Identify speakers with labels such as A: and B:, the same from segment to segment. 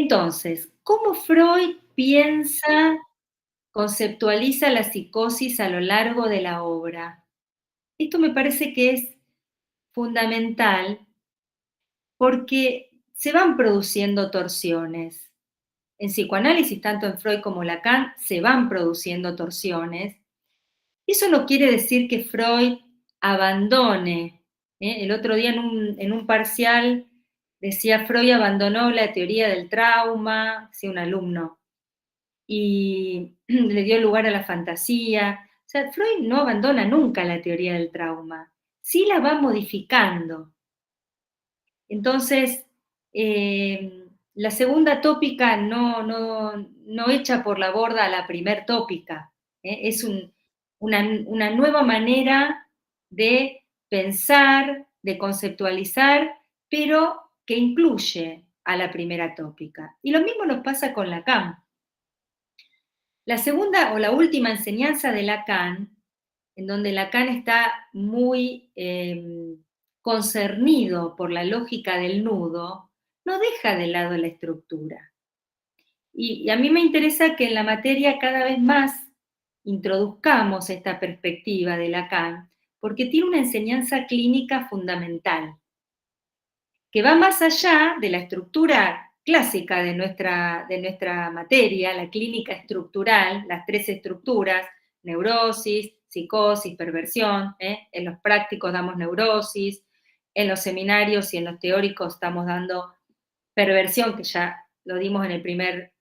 A: Entonces, ¿cómo Freud piensa, conceptualiza la psicosis a lo largo de la obra? Esto me parece que es fundamental porque se van produciendo torsiones. En psicoanálisis, tanto en Freud como Lacan, se van produciendo torsiones. Eso no quiere decir que Freud abandone. El otro día en un parcial decía Freud abandonó la teoría del trauma, decía un alumno, y le dio lugar a la fantasía. O sea, Freud no abandona nunca la teoría del trauma, sí la va modificando. Entonces, la segunda tópica no echa por la borda a la primer tópica, es una nueva manera de pensar, de conceptualizar, pero que incluye a la primera tópica. Y lo mismo nos pasa con Lacan. La segunda o la última enseñanza de Lacan, en donde Lacan está muy concernido por la lógica del nudo, no deja de lado la estructura. Y a mí me interesa que en la materia cada vez más introduzcamos esta perspectiva de Lacan, porque tiene una enseñanza clínica fundamental, que va más allá de la estructura clásica de nuestra materia, la clínica estructural, las tres estructuras, neurosis, psicosis, perversión. En los prácticos damos neurosis, en los seminarios y en los teóricos estamos dando perversión, que ya lo dimos en el primer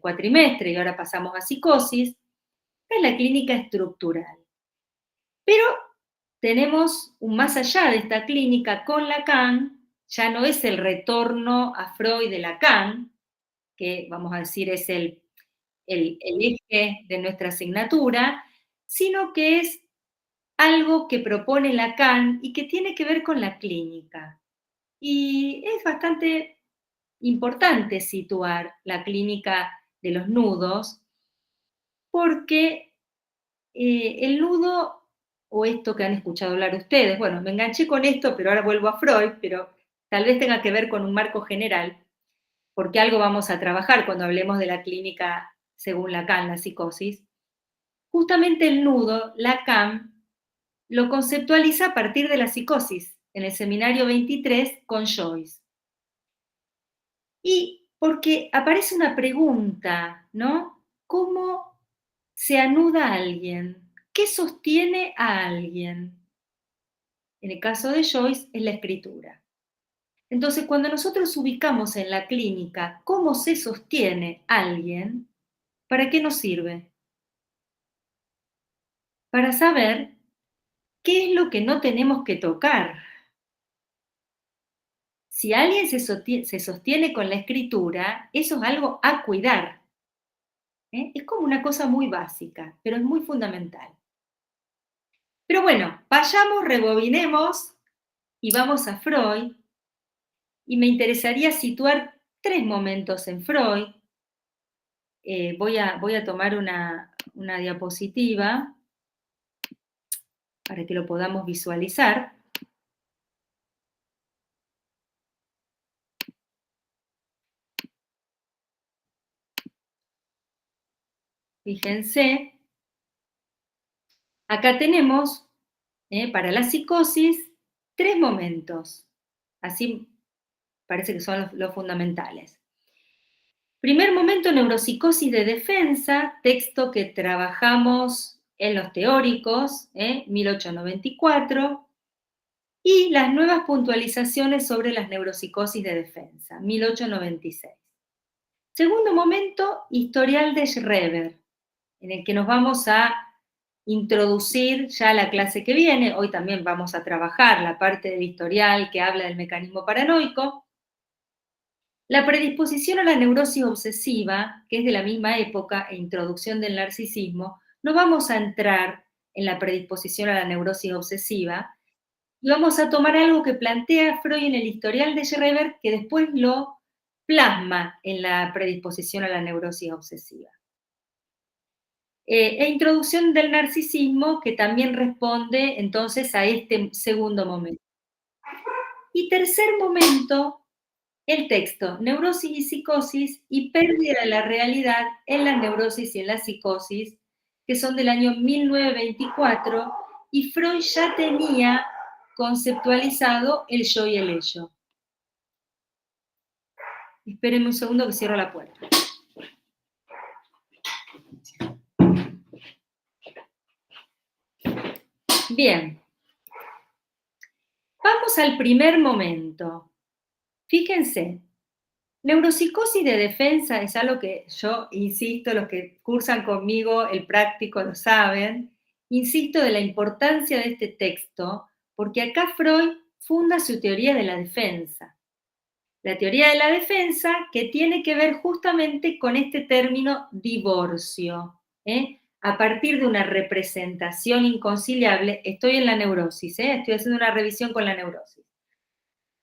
A: cuatrimestre y ahora pasamos a psicosis. Esta es la clínica estructural. Pero tenemos un más allá de esta clínica con Lacan, ya no es el retorno a Freud de Lacan, que vamos a decir es el eje de nuestra asignatura, sino que es algo que propone Lacan y que tiene que ver con la clínica. Y es bastante importante situar la clínica de los nudos, porque el nudo, o esto que han escuchado hablar ustedes, bueno, me enganché con esto, pero ahora vuelvo a Freud, pero tal vez tenga que ver con un marco general, porque algo vamos a trabajar cuando hablemos de la clínica según Lacan, la psicosis. Justamente el nudo, Lacan lo conceptualiza a partir de la psicosis, en el seminario 23 con Joyce. Y porque aparece una pregunta, ¿no? ¿Cómo se anuda a alguien? ¿Qué sostiene a alguien? En el caso de Joyce es la escritura. Entonces, cuando nosotros ubicamos en la clínica cómo se sostiene alguien, ¿para qué nos sirve? Para saber qué es lo que no tenemos que tocar. Si alguien se sostiene con la escritura, eso es algo a cuidar. Es como una cosa muy básica, pero es muy fundamental. Pero bueno, vayamos, rebobinemos y vamos a Freud. Y me interesaría situar 3 momentos en Freud. Voy a tomar una diapositiva para que lo podamos visualizar. Fíjense, acá tenemos para la psicosis 3 momentos. Así parece que son los fundamentales. Primer momento, neuropsicosis de defensa, texto que trabajamos en los teóricos, 1894, y las nuevas puntualizaciones sobre las neuropsicosis de defensa, 1896. Segundo momento, historial de Schreber, en el que nos vamos a introducir ya la clase que viene. Hoy también vamos a trabajar la parte del historial que habla del mecanismo paranoico. La predisposición a la neurosis obsesiva, que es de la misma época, e introducción del narcisismo, no vamos a entrar en la predisposición a la neurosis obsesiva, y vamos a tomar algo que plantea Freud en el historial de Schreber, que después lo plasma en la predisposición a la neurosis obsesiva. E introducción del narcisismo, que también responde entonces a este segundo momento. Y tercer momento, el texto Neurosis y psicosis y pérdida de la realidad en la neurosis y en la psicosis, que son del año 1924, y Freud ya tenía conceptualizado el yo y el ello. Espérenme un segundo que cierro la puerta. Bien, vamos al primer momento. Fíjense, neuropsicosis de defensa es algo que yo insisto, los que cursan conmigo el práctico lo saben, insisto de la importancia de este texto, porque acá Freud funda su teoría de la defensa. La teoría de la defensa que tiene que ver justamente con este término divorcio. A partir de una representación inconciliable, estoy en la neurosis, estoy haciendo una revisión con la neurosis.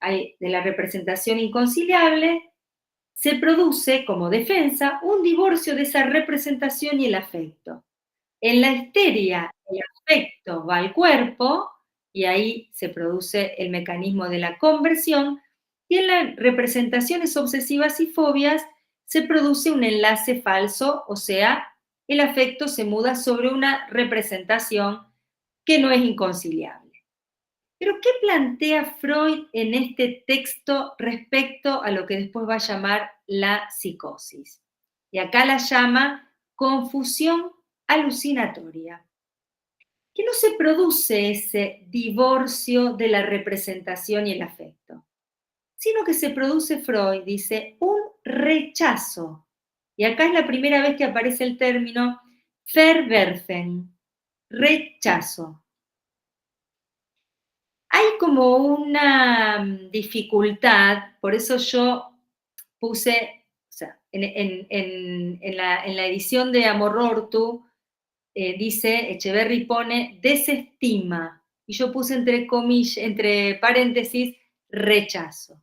A: De la representación inconciliable se produce como defensa un divorcio de esa representación y el afecto. En la histeria, el afecto va al cuerpo y ahí se produce el mecanismo de la conversión, y en las representaciones obsesivas y fobias se produce un enlace falso, o sea, el afecto se muda sobre una representación que no es inconciliable. Pero, ¿qué plantea Freud en este texto respecto a lo que después va a llamar la psicosis? Y acá la llama confusión alucinatoria. Que no se produce ese divorcio de la representación y el afecto, sino que se produce, Freud dice, un rechazo. Y acá es la primera vez que aparece el término Verwerfen, rechazo. Hay como una dificultad, por eso yo puse, o sea, en la edición de Amor-Ortu, dice, Echeverry pone desestima, y yo puse entre comillas, entre paréntesis, rechazo,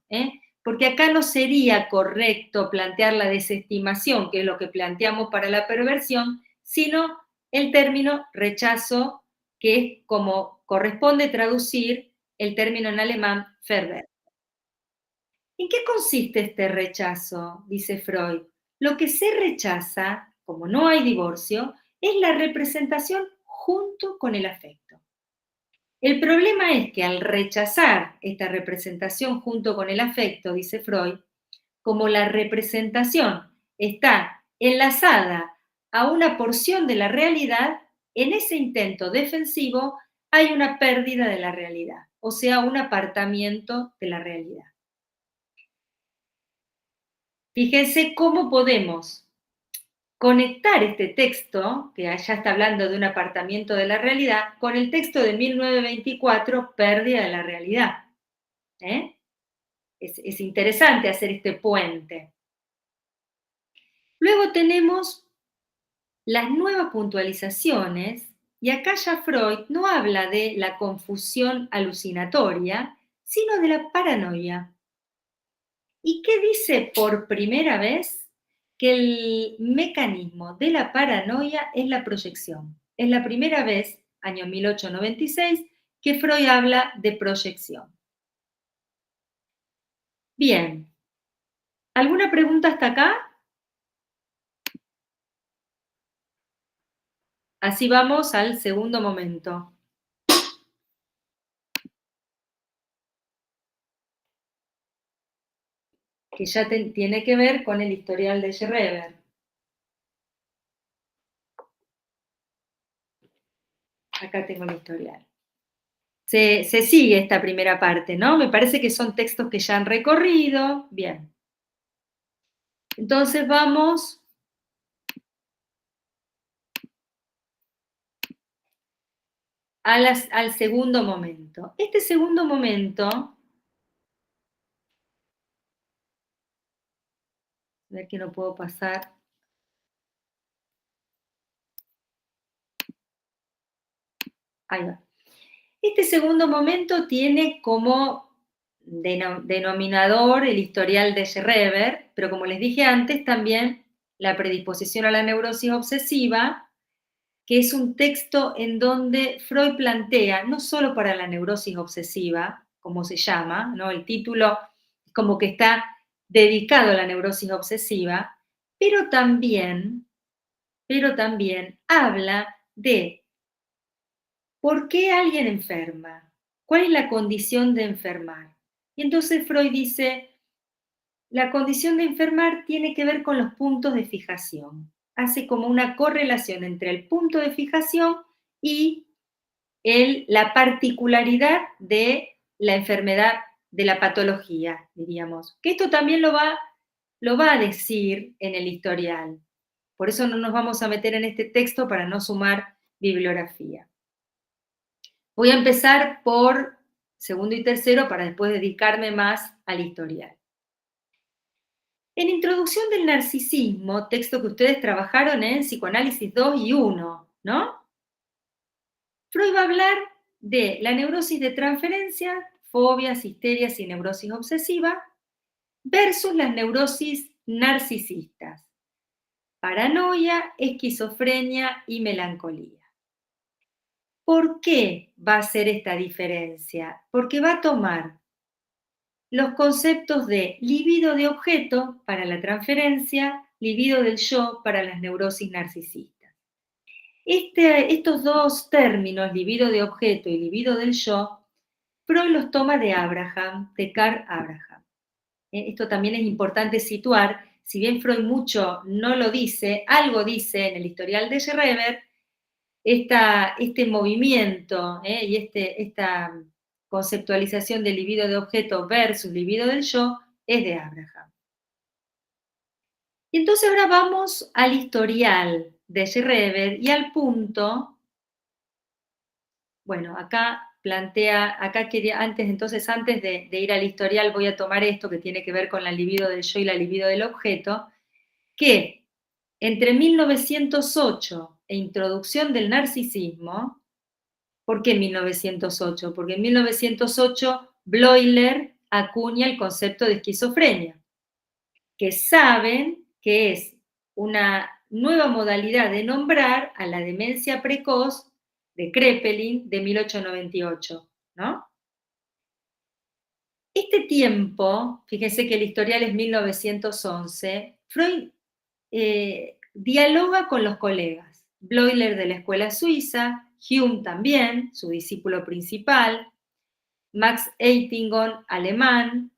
A: porque acá no sería correcto plantear la desestimación, que es lo que planteamos para la perversión, sino el término rechazo, que es como corresponde traducir el término en alemán Verwehr. ¿En qué consiste este rechazo? Dice Freud. Lo que se rechaza, como no hay divorcio, es la representación junto con el afecto. El problema es que al rechazar esta representación junto con el afecto, dice Freud, como la representación está enlazada a una porción de la realidad, en ese intento defensivo hay una pérdida de la realidad, o sea, un apartamiento de la realidad. Fíjense cómo podemos conectar este texto, que ya está hablando de un apartamiento de la realidad, con el texto de 1924, Pérdida de la realidad. Es interesante hacer este puente. Luego tenemos las nuevas puntualizaciones, y acá ya Freud no habla de la confusión alucinatoria, sino de la paranoia. ¿Y qué dice por primera vez? Que el mecanismo de la paranoia es la proyección. Es la primera vez, año 1896, que Freud habla de proyección. Bien, ¿alguna pregunta hasta acá? Así vamos al segundo momento. Que ya tiene que ver con el historial de Schreber. Acá tengo el historial. Se sigue esta primera parte, ¿no? Me parece que son textos que ya han recorrido. Bien. Entonces vamos al segundo momento. Este segundo momento, a ver que no puedo pasar. Ahí va. Este segundo momento tiene como denominador el historial de Schreber, pero como les dije antes, también la predisposición a la neurosis obsesiva, que es un texto en donde Freud plantea, no solo para la neurosis obsesiva, como se llama, ¿no? El título como que está dedicado a la neurosis obsesiva, pero también habla de por qué alguien enferma, cuál es la condición de enfermar. Y entonces Freud dice, la condición de enfermar tiene que ver con los puntos de fijación. Hace como una correlación entre el punto de fijación y la particularidad de la enfermedad, de la patología, diríamos. Que esto también lo va a decir en el historial. Por eso no nos vamos a meter en este texto para no sumar bibliografía. Voy a empezar por segundo y tercero para después dedicarme más al historial. En Introducción del Narcisismo, texto que ustedes trabajaron en Psicoanálisis 2 y 1, ¿no? Freud va a hablar de la neurosis de transferencia, fobias, histerias y neurosis obsesiva, versus las neurosis narcisistas, paranoia, esquizofrenia y melancolía. ¿Por qué va a ser esta diferencia? Porque va a tomar los conceptos de libido de objeto para la transferencia, libido del yo para las neurosis narcisistas. Estos dos términos, libido de objeto y libido del yo, Freud los toma de Abraham, de Karl Abraham. Esto también es importante situar, si bien Freud mucho no lo dice, algo dice en el historial de Schreber, este movimiento y esta conceptualización del libido de objeto versus libido del yo es de Abraham. Y entonces ahora vamos al historial de Schreber y al punto, bueno, acá quería, antes de ir al historial voy a tomar esto que tiene que ver con la libido del yo y la libido del objeto, que entre 1908 e Introducción del Narcisismo. ¿Por qué 1908? Porque en 1908 Bleuler acuña el concepto de esquizofrenia, que saben que es una nueva modalidad de nombrar a la demencia precoz de Kraepelin de 1898, ¿no? Este tiempo, fíjense que el historial es 1911, Freud dialoga con los colegas, Bleuler de la escuela suiza, Hume también, su discípulo principal, Max Eitingon, alemán,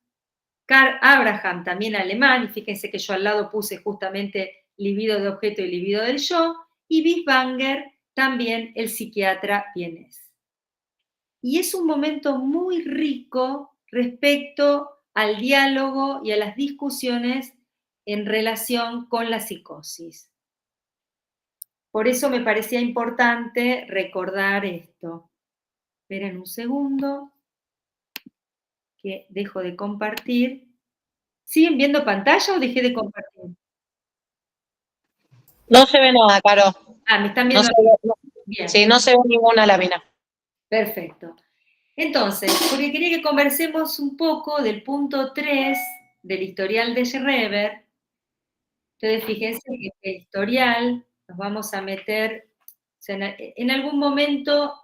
A: Karl Abraham, también alemán, y fíjense que yo al lado puse justamente libido de objeto y libido del yo, y Bieswanger, también el psiquiatra vienés. Y es un momento muy rico respecto al diálogo y a las discusiones en relación con la psicosis. Por eso me parecía importante recordar esto. Esperen un segundo, que dejo de compartir. ¿Siguen viendo pantalla o dejé de compartir?
B: No se ve nada, Caro.
A: Me están
B: No
A: viendo
B: se
A: aquí.
B: ve,
A: Bien,
B: sí, no se ve ninguna lámina.
A: perfecto. Entonces, porque quería que conversemos un poco del punto 3 del historial de Schreber. Entonces, fíjense que el historial nos vamos a meter, o sea, en algún momento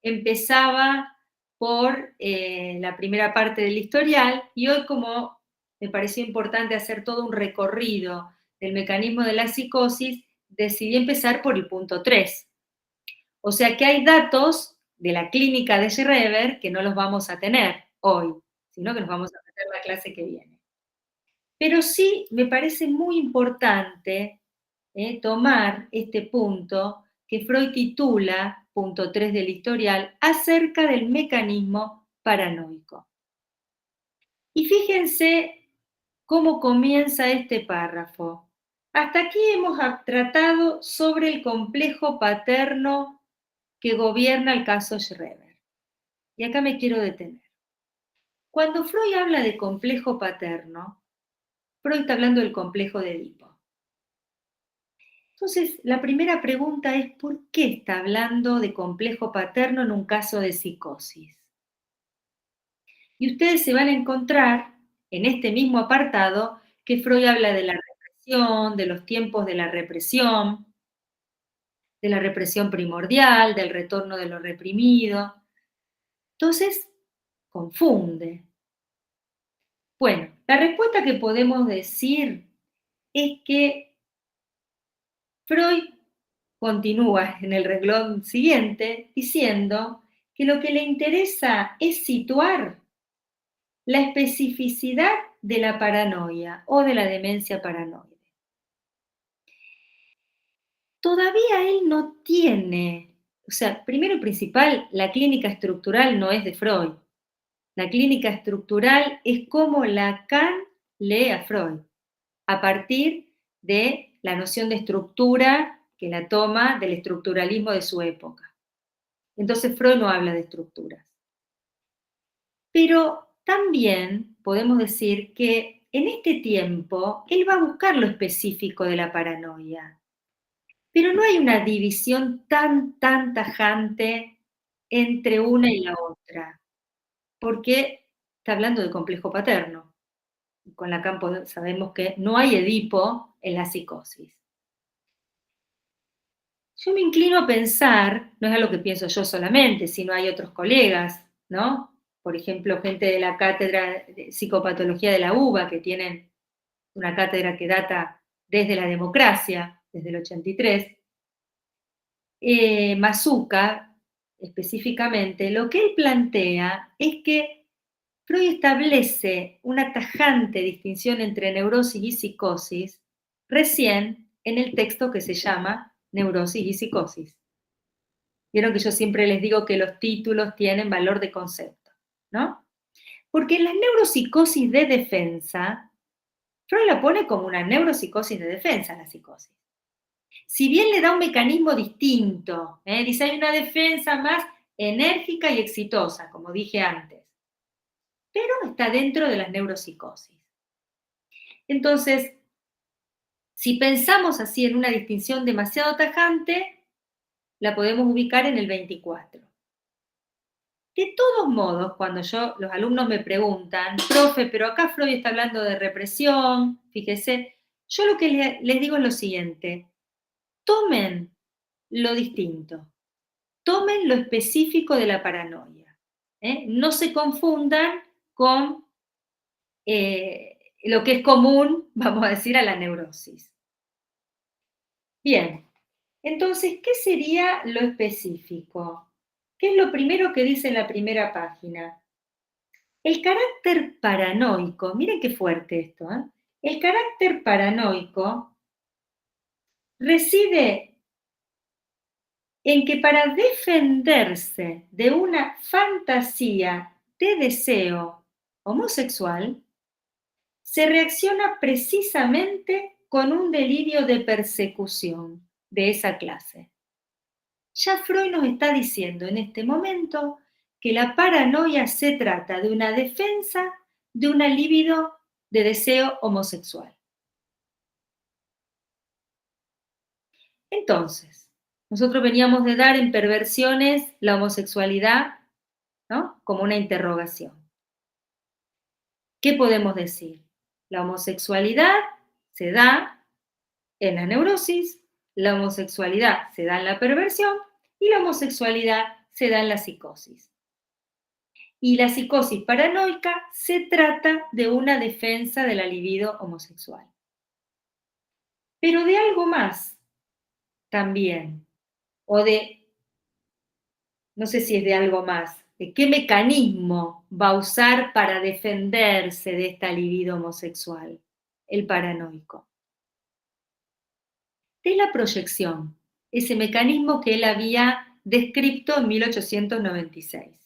A: empezaba por la primera parte del historial y hoy como me pareció importante hacer todo un recorrido del mecanismo de la psicosis, decidí empezar por el punto 3. O sea que hay datos de la clínica de Schreber que no los vamos a tener hoy, sino que nos vamos a meter la clase que viene. Pero sí me parece muy importante tomar este punto que Freud titula, punto 3 del historial, acerca del mecanismo paranoico. Y fíjense cómo comienza este párrafo. Hasta aquí hemos tratado sobre el complejo paterno que gobierna el caso Schreber. Y acá me quiero detener. Cuando Freud habla de complejo paterno, Freud está hablando del complejo de Edipo. Entonces, la primera pregunta es, ¿por qué está hablando de complejo paterno en un caso de psicosis? Y ustedes se van a encontrar en este mismo apartado que Freud habla de la represión, de los tiempos de la represión primordial, del retorno de lo reprimido. Entonces, confunde. Bueno, la respuesta que podemos decir es que Freud continúa en el renglón siguiente diciendo que lo que le interesa es situar la especificidad de la paranoia o de la demencia paranoide. Todavía él no tiene, o sea, primero y principal, la clínica estructural no es de Freud. La clínica estructural es como Lacan lee a Freud, a partir de la noción de estructura que la toma del estructuralismo de su época. Entonces Freud no habla de estructuras. Pero también podemos decir que en este tiempo él va a buscar lo específico de la paranoia, pero no hay una división tan tajante entre una y la otra, porque está hablando de complejo paterno. Con Lacan sabemos que no hay Edipo en la psicosis. Yo me inclino a pensar, no es algo que pienso yo solamente, sino hay otros colegas, ¿no? Por ejemplo, gente de la cátedra de psicopatología de la UBA, que tienen una cátedra que data desde la democracia, desde el 83. Masuka, específicamente, lo que él plantea es que Freud establece una tajante distinción entre neurosis y psicosis recién en el texto que se llama Neurosis y Psicosis. Vieron que yo siempre les digo que los títulos tienen valor de concepto, ¿no? Porque en las neuropsicosis de defensa, Freud la pone como una neuropsicosis de defensa, la psicosis. Si bien le da un mecanismo distinto, dice hay una defensa más enérgica y exitosa, como dije antes, pero está dentro de las neuropsicosis. Entonces, si pensamos así en una distinción demasiado tajante, la podemos ubicar en el 24. De todos modos, cuando los alumnos me preguntan, profe, pero acá Freud está hablando de represión, fíjese, yo lo que les digo es lo siguiente, tomen lo distinto, tomen lo específico de la paranoia, no se confundan con lo que es común, vamos a decir, a la neurosis. Bien, entonces, ¿qué sería lo específico? ¿Qué es lo primero que dice en la primera página? El carácter paranoico, miren qué fuerte esto, ¿eh? El carácter paranoico reside en que para defenderse de una fantasía de deseo homosexual, se reacciona precisamente con un delirio de persecución de esa clase. Ya Freud nos está diciendo en este momento que la paranoia se trata de una defensa de una libido de deseo homosexual. Entonces, nosotros veníamos de dar en perversiones la homosexualidad, ¿no? Como una interrogación. ¿Qué podemos decir? La homosexualidad se da en la neurosis, la homosexualidad se da en la perversión y la homosexualidad se da en la psicosis. Y la psicosis paranoica se trata de una defensa de la libido homosexual. Pero de algo más también, o de, no sé si es de algo más, de qué mecanismo va a usar para defenderse de esta libido homosexual, el paranoico. De la proyección, ese mecanismo que él había descrito en 1896.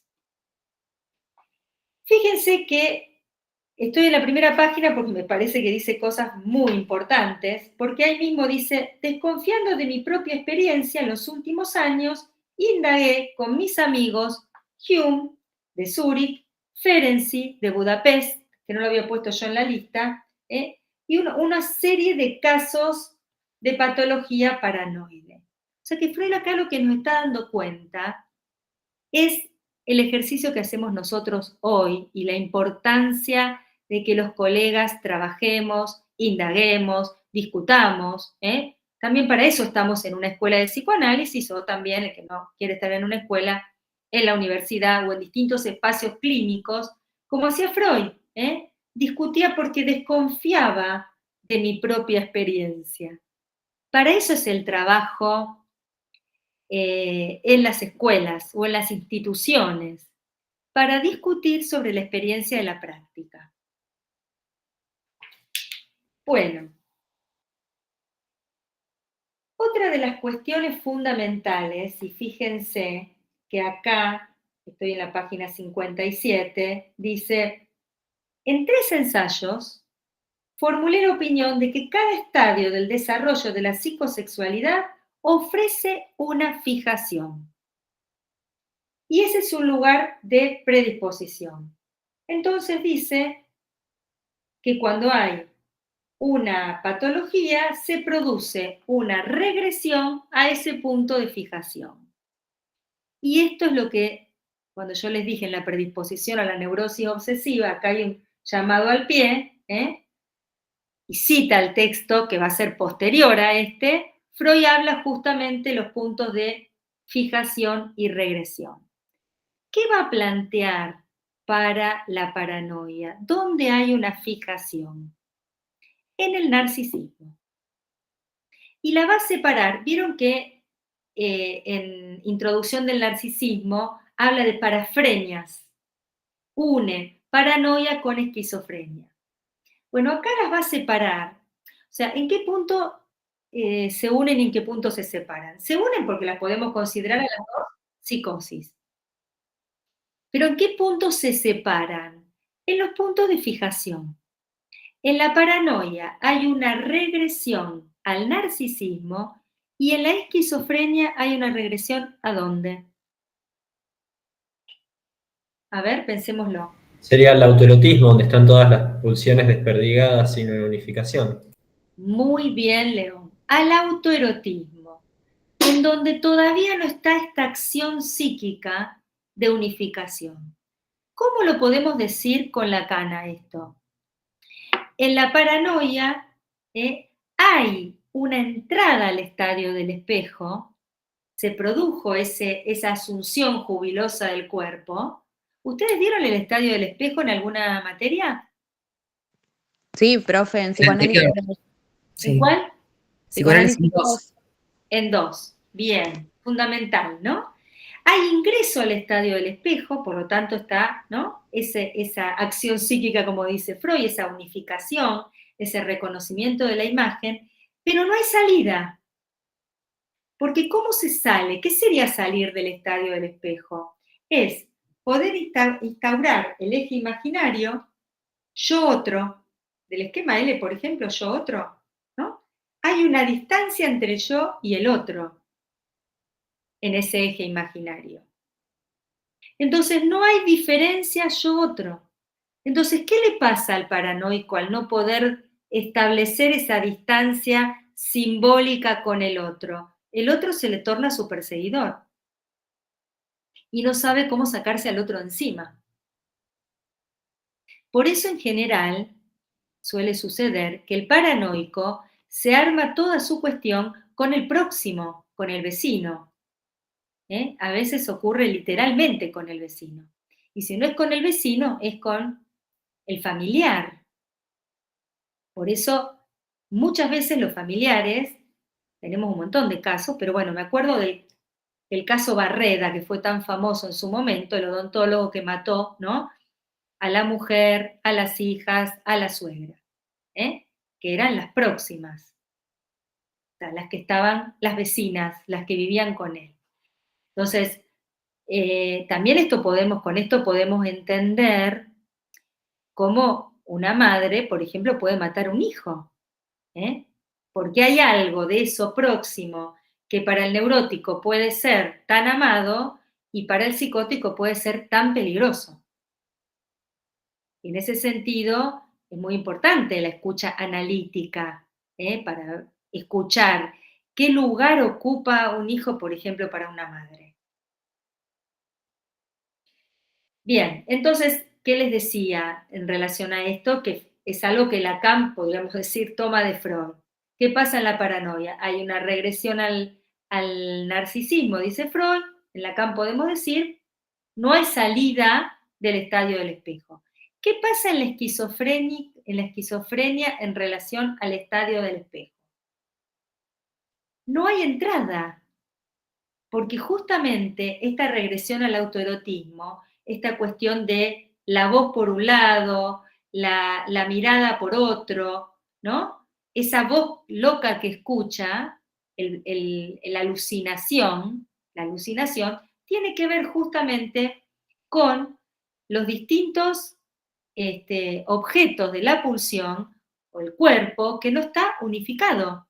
A: Fíjense que estoy en la primera página porque me parece que dice cosas muy importantes, porque ahí mismo dice, desconfiando de mi propia experiencia en los últimos años, indagué con mis amigos Hume, de Zúrich, Ferenczi, de Budapest, que no lo había puesto yo en la lista, y una serie de casos de patología paranoide. O sea que Freud acá lo que nos está dando cuenta es el ejercicio que hacemos nosotros hoy y la importancia de que los colegas trabajemos, indaguemos, discutamos. También para eso estamos en una escuela de psicoanálisis o también el que no quiere estar en una escuela, en la universidad o en distintos espacios clínicos, como hacía Freud, discutía porque desconfiaba de mi propia experiencia. Para eso es el trabajo en las escuelas o en las instituciones, para discutir sobre la experiencia de la práctica. Bueno, otra de las cuestiones fundamentales, y fíjense que acá, estoy en la página 57, dice, en 3 ensayos, formulé la opinión de que cada estadio del desarrollo de la psicosexualidad ofrece una fijación. Y ese es un lugar de predisposición. Entonces dice que cuando hay una patología, se produce una regresión a ese punto de fijación. Y esto es lo que, cuando yo les dije en la predisposición a la neurosis obsesiva, acá hay un llamado al pie, y cita el texto que va a ser posterior a este, Freud habla justamente los puntos de fijación y regresión. ¿Qué va a plantear para la paranoia? ¿Dónde hay una fijación? En el narcisismo. Y la va a separar. Vieron que en Introducción del Narcisismo habla de parafrenias. Une paranoia con esquizofrenia. Bueno, acá las va a separar. O sea, ¿en qué punto se unen y en qué punto se separan? Se unen porque las podemos considerar a las dos psicosis. Pero ¿en qué punto se separan? En los puntos de fijación. En la paranoia hay una regresión al narcisismo y en la esquizofrenia hay una regresión ¿a dónde? A ver, pensémoslo.
C: Sería el autoerotismo, donde están todas las pulsiones desperdigadas sin una unificación.
A: Muy bien, León. Al autoerotismo, en donde todavía no está esta acción psíquica de unificación. ¿Cómo lo podemos decir con Lacan esto? En la paranoia hay una entrada al estadio del espejo, se produjo esa asunción jubilosa del cuerpo. ¿Ustedes vieron el estadio del espejo en alguna materia?
D: Sí, profe, en psicoanálisis.
A: ¿En cuál?
D: Psicoanálisis 2.
A: En 2. Bien, fundamental, ¿no? Hay ingreso al estadio del espejo, por lo tanto está, ¿no? Esa acción psíquica, como dice Freud, esa unificación, ese reconocimiento de la imagen, pero no hay salida. Porque ¿cómo se sale? ¿Qué sería salir del estadio del espejo? Es poder instaurar el eje imaginario, yo otro, del esquema L, por ejemplo, yo otro, ¿no? Hay una distancia entre yo y el otro en ese eje imaginario. Entonces no hay diferencia yo otro. Entonces, ¿qué le pasa al paranoico al no poder establecer esa distancia simbólica con el otro? El otro se le torna su perseguidor y no sabe cómo sacarse al otro encima. Por eso, en general, suele suceder que el paranoico se arma toda su cuestión con el próximo, con el vecino. A veces ocurre literalmente con el vecino. Y si no es con el vecino, es con el familiar. Por eso, muchas veces los familiares, tenemos un montón de casos, pero bueno, me acuerdo del caso Barreda, que fue tan famoso en su momento, el odontólogo que mató, ¿no? A la mujer, a las hijas, a la suegra, que eran las próximas, o sea, las que estaban, las vecinas, las que vivían con él. Entonces, también con esto podemos entender cómo una madre, por ejemplo, puede matar a un hijo, porque hay algo de eso próximo que para el neurótico puede ser tan amado y para el psicótico puede ser tan peligroso. Y en ese sentido, es muy importante la escucha analítica, para escuchar qué lugar ocupa un hijo, por ejemplo, para una madre. Bien, entonces, ¿qué les decía en relación a esto? Que es algo que Lacan, podríamos decir, toma de Freud. ¿Qué pasa en la paranoia? Hay una regresión al narcisismo, dice Freud, en Lacan podemos decir, no hay salida del estadio del espejo. ¿Qué pasa en la esquizofrenia en relación al estadio del espejo? No hay entrada, porque justamente esta regresión al autoerotismo, esta cuestión de la voz por un lado, la mirada por otro, ¿no? Esa voz loca que escucha, la alucinación, tiene que ver justamente con los distintos objetos de la pulsión o el cuerpo que no está unificado.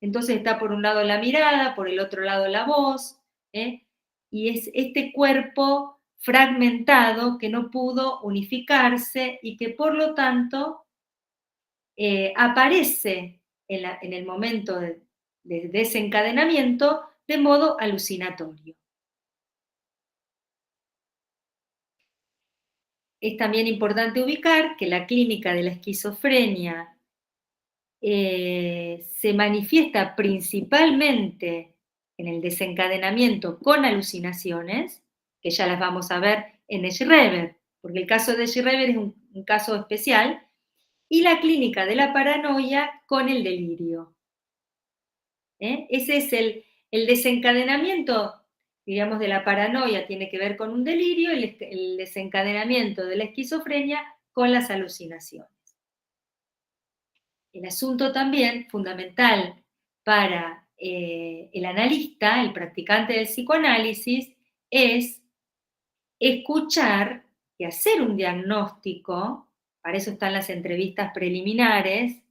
A: Entonces está por un lado la mirada, por el otro lado la voz, y es este cuerpo fragmentado que no pudo unificarse y que por lo tanto aparece en el momento de desencadenamiento de modo alucinatorio. Es también importante ubicar que la clínica de la esquizofrenia se manifiesta principalmente en el desencadenamiento con alucinaciones, que ya las vamos a ver en Schreber, porque el caso de Schreber es un caso especial, y la clínica de la paranoia con el delirio. Ese es el desencadenamiento, digamos, de la paranoia tiene que ver con un delirio, el desencadenamiento de la esquizofrenia con las alucinaciones. El asunto también fundamental para el analista, el practicante del psicoanálisis, es escuchar y hacer un diagnóstico, para eso están las entrevistas preliminares,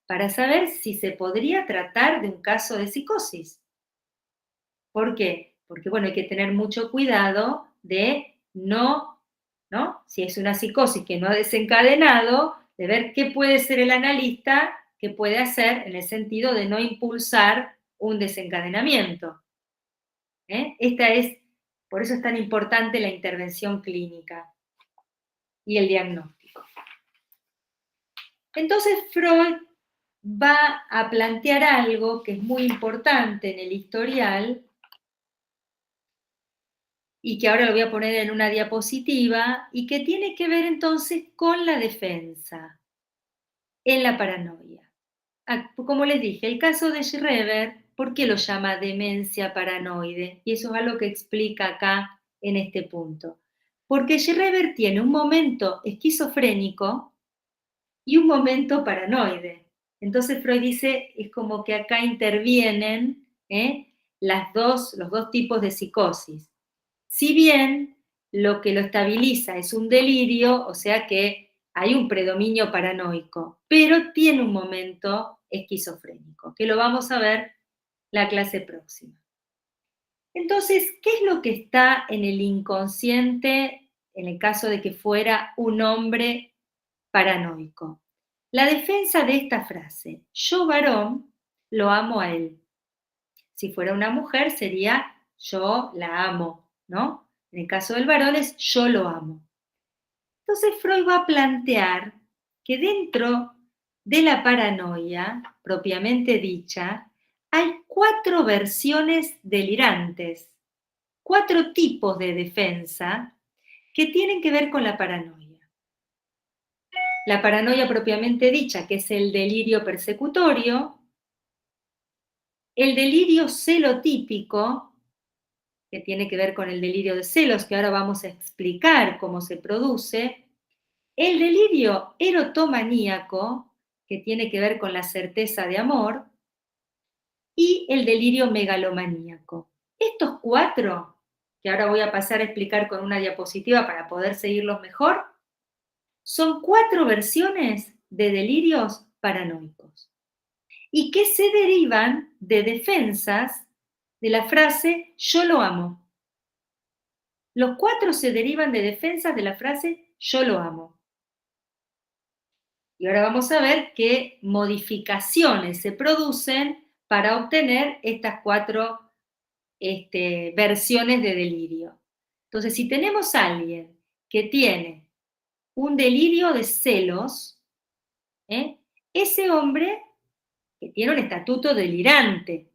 A: para saber si se podría tratar de un caso de psicosis. ¿Por qué? Porque, bueno, hay que tener mucho cuidado de ¿no? Si es una psicosis que no ha desencadenado, de ver qué puede ser el analista, qué puede hacer en el sentido de no impulsar un desencadenamiento. Por eso es tan importante la intervención clínica y el diagnóstico. Entonces Freud va a plantear algo que es muy importante en el historial y que ahora lo voy a poner en una diapositiva, y que tiene que ver entonces con la defensa en la paranoia. Como les dije, el caso de Schreber, ¿por qué lo llama demencia paranoide? Y eso es algo que explica acá en este punto. Porque Schreber tiene un momento esquizofrénico y un momento paranoide. Entonces Freud dice, es como que acá intervienen los dos tipos de psicosis. Si bien lo que lo estabiliza es un delirio, o sea que hay un predominio paranoico, pero tiene un momento esquizofrénico, que lo vamos a ver la clase próxima. Entonces, ¿qué es lo que está en el inconsciente en el caso de que fuera un hombre paranoico? La defensa de esta frase, yo varón, lo amo a él. Si fuera una mujer sería yo la amo, ¿no? En el caso del varón es yo lo amo. Entonces Freud va a plantear que dentro de la paranoia, propiamente dicha, hay 4 versiones delirantes, 4 tipos de defensa que tienen que ver con la paranoia. La paranoia propiamente dicha, que es el delirio persecutorio, el delirio celotípico, que tiene que ver con el delirio de celos, que ahora vamos a explicar cómo se produce, el delirio erotomaníaco, que tiene que ver con la certeza de amor, y el delirio megalomaníaco. Estos 4, que ahora voy a pasar a explicar con una diapositiva para poder seguirlos mejor, son 4 versiones de delirios paranoicos y que se derivan de defensas de la frase yo lo amo. Los 4 se derivan de defensas de la frase yo lo amo. Y ahora vamos a ver qué modificaciones se producen para obtener estas 4 versiones de delirio. Entonces, si tenemos a alguien que tiene un delirio de celos, ese hombre que tiene un estatuto delirante,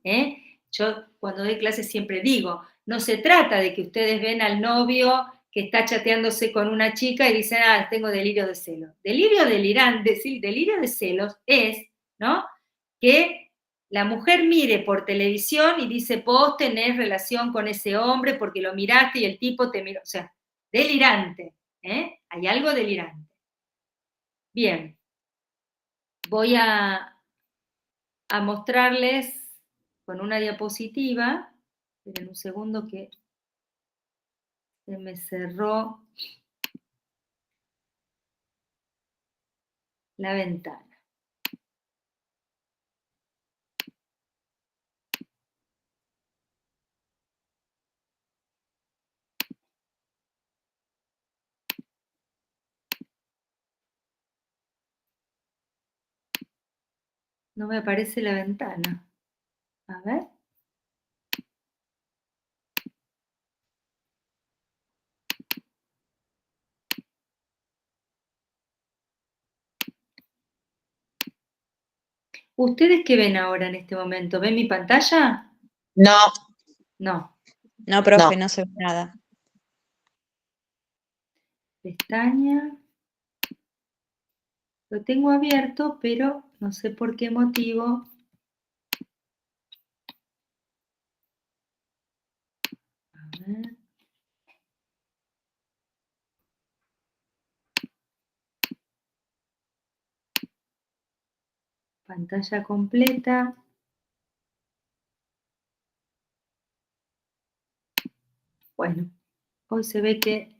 A: yo cuando doy clases siempre digo, no se trata de que ustedes ven al novio que está chateándose con una chica y dice, tengo delirio de celos. Delirio de celos es, ¿no? Que la mujer mire por televisión y dice, vos tenés relación con ese hombre porque lo miraste y el tipo te miró. O sea, delirante, ¿eh? Hay algo delirante. Bien. Voy a mostrarles con una diapositiva. Esperen un segundo que se me cerró la ventana. No me aparece la ventana. A ver. ¿Ustedes qué ven ahora en este momento? ¿Ven mi pantalla?
B: No,
A: No.
D: No, profe, no se ve nada.
A: Pestaña. Lo tengo abierto, pero no sé por qué motivo. A ver. Pantalla completa. Bueno, hoy se ve que...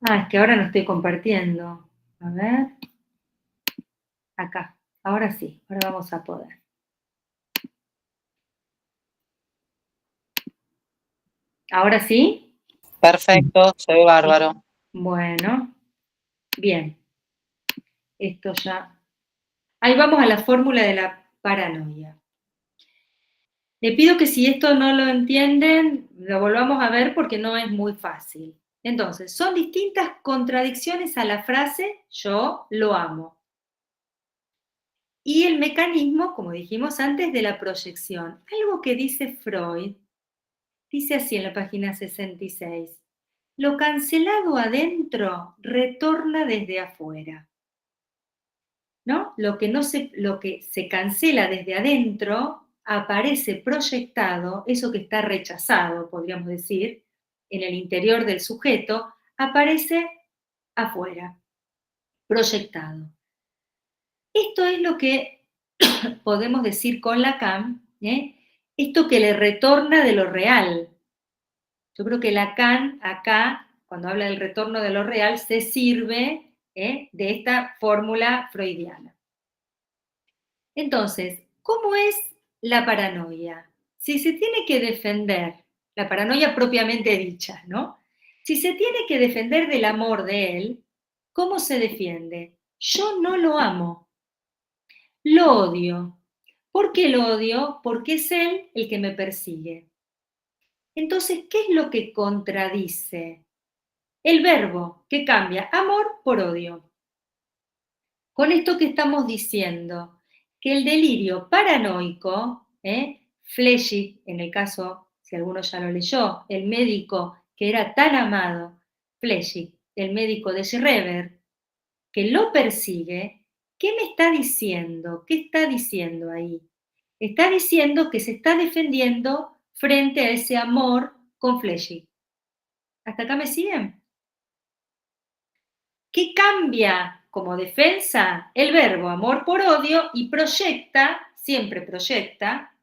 A: es que ahora no estoy compartiendo. A ver. Acá. Ahora sí, ahora vamos a poder. ¿Ahora sí?
B: perfecto, se ve bárbaro.
A: Bueno, bien. Esto ya... Ahí vamos a la fórmula de la paranoia. Le pido que si esto no lo entienden, lo volvamos a ver porque no es muy fácil. Entonces, son distintas contradicciones a la frase yo lo amo. Y el mecanismo, como dijimos antes, de la proyección. Algo que dice Freud, dice así en la página 66. Lo cancelado adentro retorna desde afuera. ¿No? Lo que se cancela desde adentro aparece proyectado, eso que está rechazado, podríamos decir, en el interior del sujeto, aparece afuera, proyectado. Esto es lo que podemos decir con Lacan, esto que le retorna de lo real. Yo creo que Lacan acá, cuando habla del retorno de lo real, se sirve de esta fórmula freudiana. Entonces, ¿cómo es la paranoia? Si se tiene que defender, la paranoia propiamente dicha, ¿no? Si se tiene que defender del amor de él, ¿cómo se defiende? Yo no lo amo, lo odio. ¿Por qué lo odio? Porque es él el que me persigue. Entonces, ¿qué es lo que contradice? El verbo que cambia amor por odio. Con esto que estamos diciendo, que el delirio paranoico, Flechig, en el caso, si alguno ya lo leyó, el médico que era tan amado, Flechig, el médico de Schreber, que lo persigue, ¿qué me está diciendo? ¿Qué está diciendo ahí? Está diciendo que se está defendiendo frente a ese amor con Flechig. ¿Hasta acá me siguen? ¿Qué cambia como defensa? El verbo amor por odio y proyecta, siempre proyecta,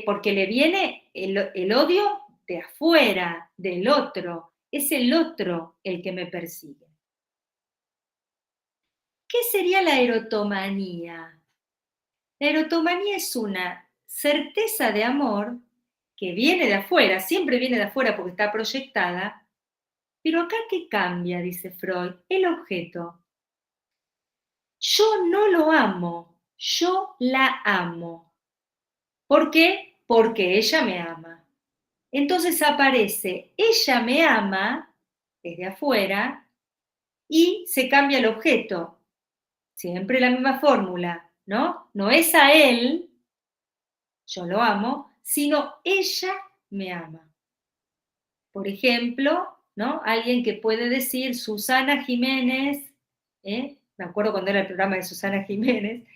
A: porque le viene el odio de afuera, del otro. Es el otro el que me persigue. ¿Qué sería la erotomanía? La erotomanía es una certeza de amor que viene de afuera, siempre viene de afuera porque está proyectada, pero acá ¿qué cambia? Dice Freud, el objeto. Yo no lo amo, yo la amo. ¿Por qué? Porque ella me ama. Entonces aparece, ella me ama, desde afuera, y se cambia el objeto. Siempre la misma fórmula. ¿no? No es a él, yo lo amo, sino ella me ama. Por ejemplo, ¿no? Alguien que puede decir, Susana Jiménez, me acuerdo cuando era el programa de Susana Jiménez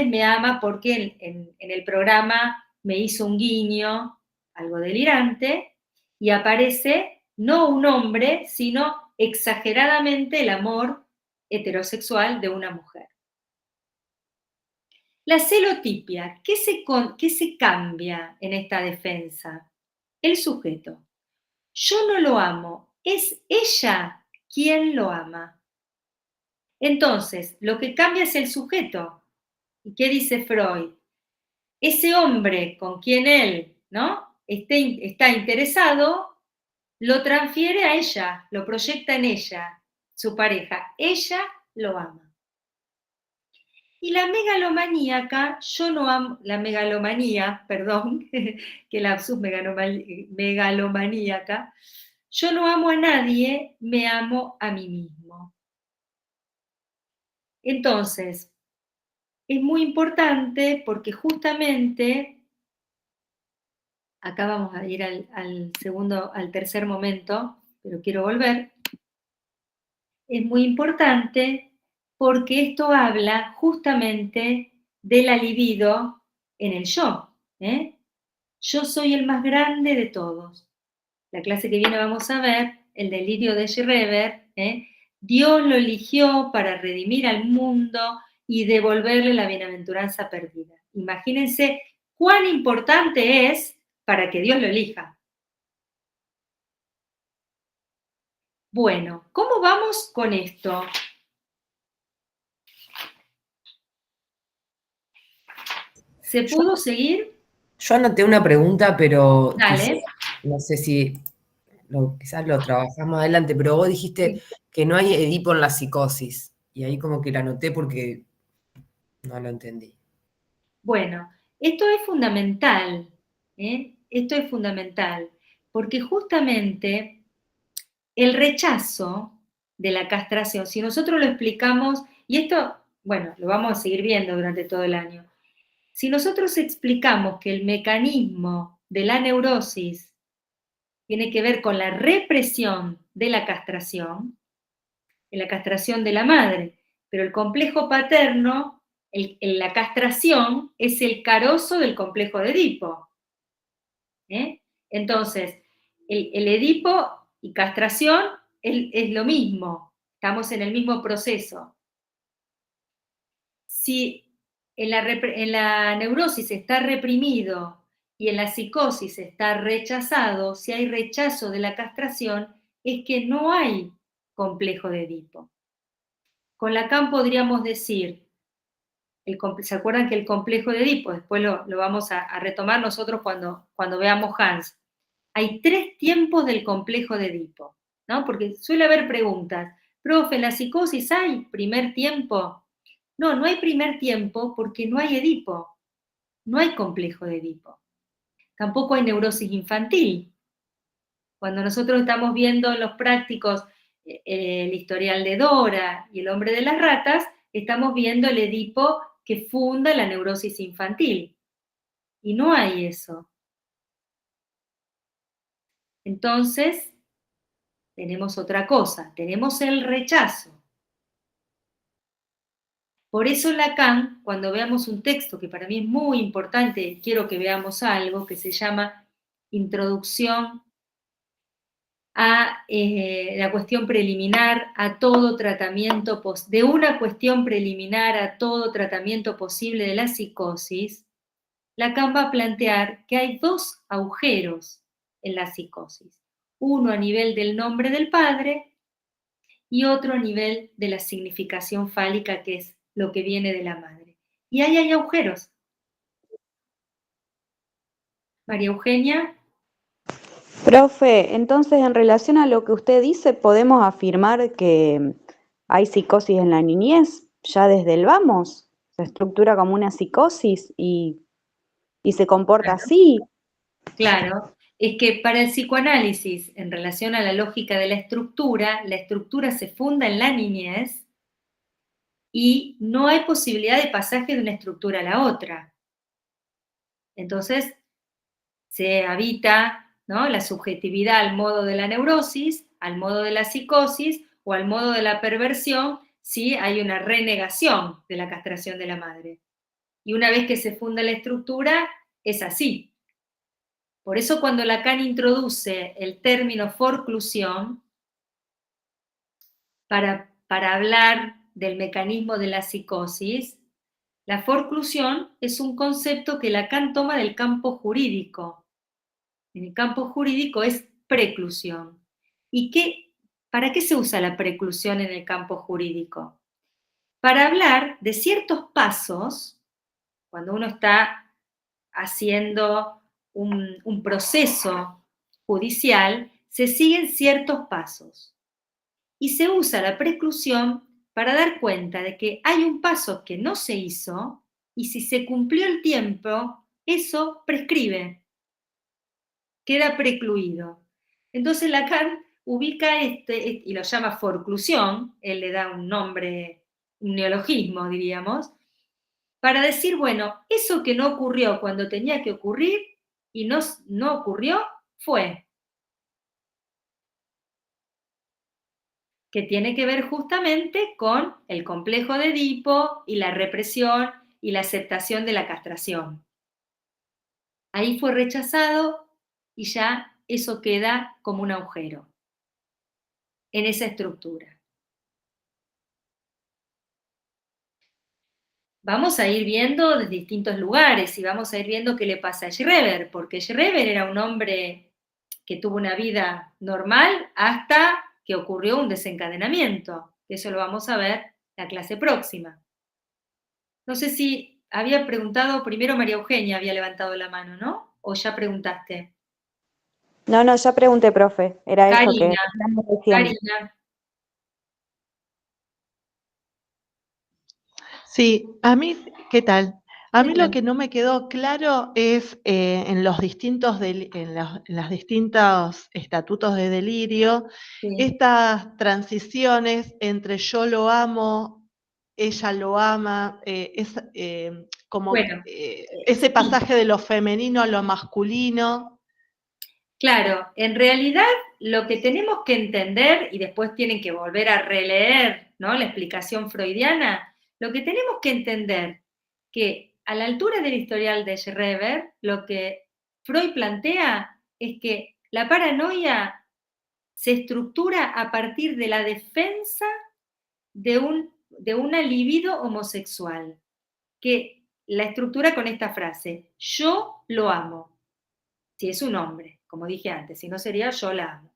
A: me ama porque en el programa me hizo un guiño, algo delirante, y aparece no un hombre, sino exageradamente el amor heterosexual de una mujer. La celotipia, ¿qué se cambia en esta defensa? El sujeto. Yo no lo amo, es ella quien lo ama. Entonces, lo que cambia es el sujeto. ¿Y qué dice Freud? Ese hombre con quien él, ¿no? está interesado, lo transfiere a ella, lo proyecta en ella, su pareja. Ella lo ama. Y la megalomaníaca, yo no amo, la megalomanía, perdón, que lapsus megalomaníaca, yo no amo a nadie, me amo a mí mismo. Entonces, es muy importante porque justamente, acá vamos a ir al tercer momento, pero quiero volver, es muy importante porque esto habla justamente de la libido en el yo. Yo soy el más grande de todos. La clase que viene vamos a ver el delirio de Schreber. Dios lo eligió para redimir al mundo y devolverle la bienaventuranza perdida. Imagínense cuán importante es para que Dios lo elija. Bueno, ¿cómo vamos con esto? ¿Se pudo seguir?
E: Yo anoté una pregunta, pero
A: Dale.
E: no sé si quizás lo trabajamos más adelante, pero vos dijiste que no hay Edipo en la psicosis. Y ahí como que la anoté porque no lo entendí.
A: Bueno, esto es fundamental, esto es fundamental, porque justamente el rechazo de la castración, si nosotros lo explicamos, y esto, bueno, lo vamos a seguir viendo durante todo el año, si nosotros explicamos que el mecanismo de la neurosis tiene que ver con la represión de la castración de la madre, pero el complejo paterno, la castración es el carozo del complejo de Edipo. Entonces, el Edipo y castración es lo mismo, estamos en el mismo proceso. Si en la neurosis está reprimido y en la psicosis está rechazado, si hay rechazo de la castración, es que no hay complejo de Edipo. Con Lacan podríamos decir, ¿se acuerdan que el complejo de Edipo, después lo vamos a retomar nosotros cuando veamos Hans? Hay 3 tiempos del complejo de Edipo, ¿no? Porque suele haber preguntas, profe, ¿en la psicosis hay primer tiempo? No hay primer tiempo porque no hay Edipo, no hay complejo de Edipo. Tampoco hay neurosis infantil. Cuando nosotros estamos viendo los prácticos el historial de Dora y el hombre de las ratas, estamos viendo el Edipo que funda la neurosis infantil. Y no hay eso. Entonces, tenemos otra cosa, tenemos el rechazo. Por eso Lacan, cuando veamos un texto que para mí es muy importante, quiero que veamos algo que se llama Introducción a la cuestión preliminar a todo tratamiento, de una cuestión preliminar a todo tratamiento posible de la psicosis, Lacan va a plantear que hay 2 agujeros en la psicosis. Uno a nivel del nombre del padre y otro a nivel de la significación fálica, que es lo que viene de la madre. Y ahí hay agujeros. María Eugenia.
D: Profe, entonces en relación a lo que usted dice, ¿podemos afirmar que hay psicosis en la niñez? Ya desde el vamos, se estructura como una psicosis y se comporta así.
A: Claro, es que para el psicoanálisis, en relación a la lógica de la estructura se funda en la niñez y no hay posibilidad de pasaje de una estructura a la otra. Entonces, se habita, ¿no?, la subjetividad al modo de la neurosis, al modo de la psicosis o al modo de la perversión si hay una renegación de la castración de la madre. Y una vez que se funda la estructura, es así. Por eso cuando Lacan introduce el término forclusión, para hablar del mecanismo de la psicosis, la forclusión es un concepto que Lacan toma del campo jurídico. En el campo jurídico es preclusión. ¿Y para qué se usa la preclusión en el campo jurídico? Para hablar de ciertos pasos, cuando uno está haciendo un proceso judicial, se siguen ciertos pasos. Y se usa la preclusión para dar cuenta de que hay un paso que no se hizo y si se cumplió el tiempo, eso prescribe, queda precluido. Entonces Lacan ubica y lo llama forclusión, él le da un nombre, un neologismo, diríamos, para decir, bueno, eso que no ocurrió cuando tenía que ocurrir y no ocurrió, fue. Que tiene que ver justamente con el complejo de Edipo y la represión y la aceptación de la castración. Ahí fue rechazado y ya eso queda como un agujero en esa estructura. Vamos a ir viendo desde distintos lugares y vamos a ir viendo qué le pasa a Schreber, porque Schreber era un hombre que tuvo una vida normal hasta que ocurrió un desencadenamiento. Eso lo vamos a ver la clase próxima. No sé si había preguntado, primero María Eugenia había levantado la mano, ¿no? ¿O ya preguntaste?
D: No, ya pregunté, profe. Era eso que
A: Karina,
D: estamos diciendo.
A: Karina.
F: Sí, a mí, ¿qué tal? A mí
A: ¿Qué
F: lo
A: tal?
F: que no me quedó claro es en los distintos las distintos estatutos de delirio,
A: Sí.
F: estas transiciones entre yo lo amo, ella lo ama, como
A: Bueno,
F: ese
A: sí.
F: pasaje de lo femenino a lo masculino.
A: Claro, en realidad lo que tenemos que entender, y después tienen que volver a releer, ¿no?, la explicación freudiana, lo que tenemos que entender que a la altura del historial de Schreber, lo que Freud plantea es que la paranoia se estructura a partir de la defensa de una libido homosexual, que la estructura con esta frase: yo lo amo, si es un hombre, como dije antes, si no sería yo la amo.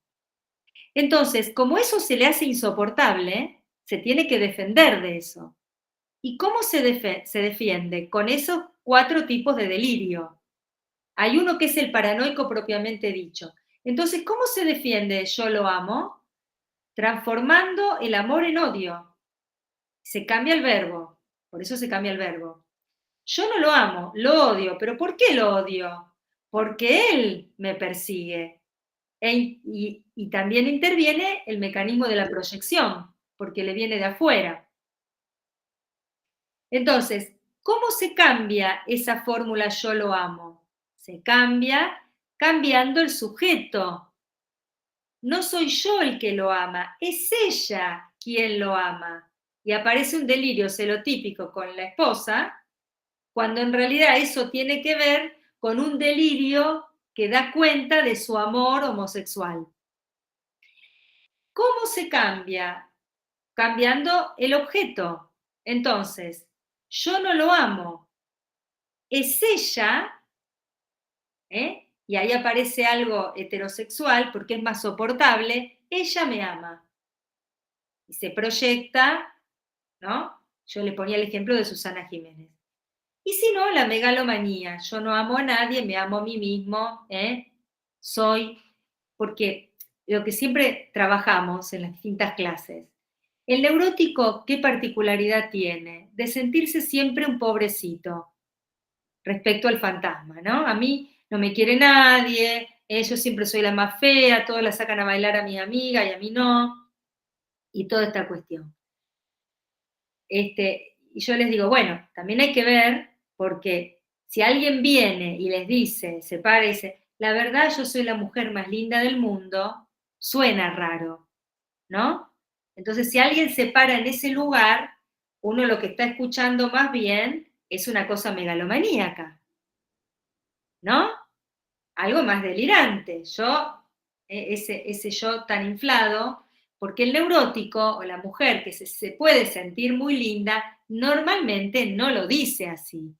A: Entonces, como eso se le hace insoportable, se tiene que defender de eso. ¿Y cómo se defiende? Con esos 4 tipos de delirio. Hay uno que es el paranoico propiamente dicho. Entonces, ¿cómo se defiende yo lo amo? Transformando el amor en odio. Se cambia el verbo, por eso se cambia el verbo. Yo no lo amo, lo odio. ¿Pero por qué lo odio? Porque él me persigue. Y también interviene el mecanismo de la proyección, porque le viene de afuera. Entonces, ¿cómo se cambia esa fórmula yo lo amo? Se cambia cambiando el sujeto. No soy yo el que lo ama, es ella quien lo ama. Y aparece un delirio celotípico con la esposa, cuando en realidad eso tiene que ver con un delirio que da cuenta de su amor homosexual. ¿Cómo se cambia? Cambiando el objeto. Entonces, yo no lo amo, es ella, y ahí aparece algo heterosexual porque es más soportable, ella me ama. Y se proyecta, ¿no? Yo le ponía el ejemplo de Susana Jiménez. Y si no, la megalomanía. Yo no amo a nadie, me amo a mí mismo, soy, porque lo que siempre trabajamos en las distintas clases, el neurótico, ¿qué particularidad tiene? De sentirse siempre un pobrecito respecto al fantasma, ¿no? A mí no me quiere nadie, yo siempre soy la más fea, todos la sacan a bailar a mi amiga y a mí no, y toda esta cuestión. y yo les digo, bueno, también hay que ver, porque si alguien viene y les dice, se para y dice, la verdad yo soy la mujer más linda del mundo, suena raro, ¿no? Entonces, si alguien se para en ese lugar, uno lo que está escuchando más bien es una cosa megalomaníaca, ¿no? Algo más delirante. Ese yo tan inflado, porque el neurótico o la mujer que se puede sentir muy linda, normalmente no lo dice así.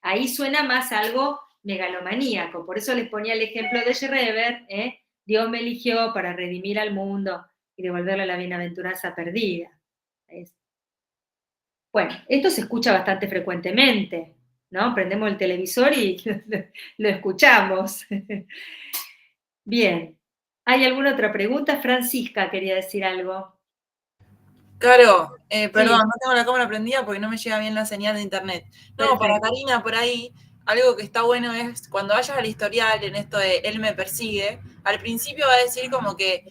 A: Ahí suena más algo megalomaníaco. Por eso les ponía el ejemplo de Schreber, Dios me eligió para redimir al mundo y devolverle la bienaventuranza perdida. Bueno, esto se escucha bastante frecuentemente, ¿no? Prendemos el televisor y lo escuchamos. Bien. ¿Hay alguna otra pregunta? Francisca quería decir algo.
G: Caro, perdón,
A: Sí.
G: no tengo la cámara prendida porque no me llega bien la señal de internet. No,
A: Perfecto.
G: para Karina, por ahí, algo que está bueno es cuando vayas al historial en esto de él me persigue, al principio va a decir como que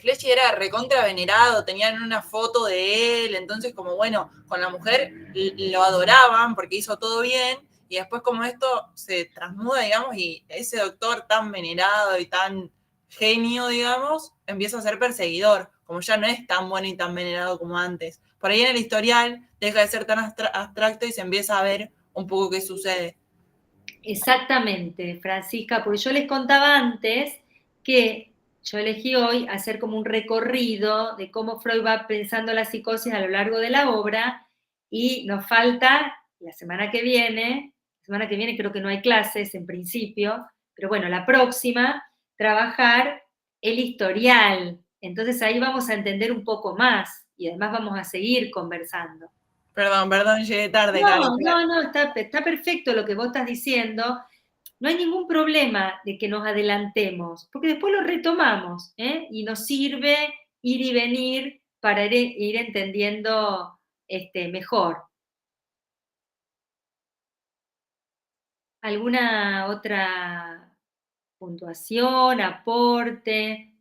G: Flechi era recontra venerado, tenían una foto de él, entonces como bueno, con la mujer lo adoraban porque hizo todo bien, y después como esto se transmuda, digamos, y ese doctor tan venerado y tan genio, digamos, empieza a ser perseguidor, como ya no es tan bueno y tan venerado como antes. Por ahí en el historial deja de ser tan abstracto y se empieza a ver un poco qué sucede.
A: Exactamente, Francisca, porque yo les contaba antes que yo elegí hoy hacer como un recorrido de cómo Freud va pensando la psicosis a lo largo de la obra, y nos falta la semana que viene creo que no hay clases en principio, pero bueno, la próxima, trabajar el historial. Entonces ahí vamos a entender un poco más y además vamos a seguir conversando.
G: Perdón, llegué tarde, Caro.
A: No, está perfecto lo que vos estás diciendo. No hay ningún problema de que nos adelantemos, porque después lo retomamos, y nos sirve ir y venir para ir entendiendo mejor. ¿Alguna otra puntuación, aporte?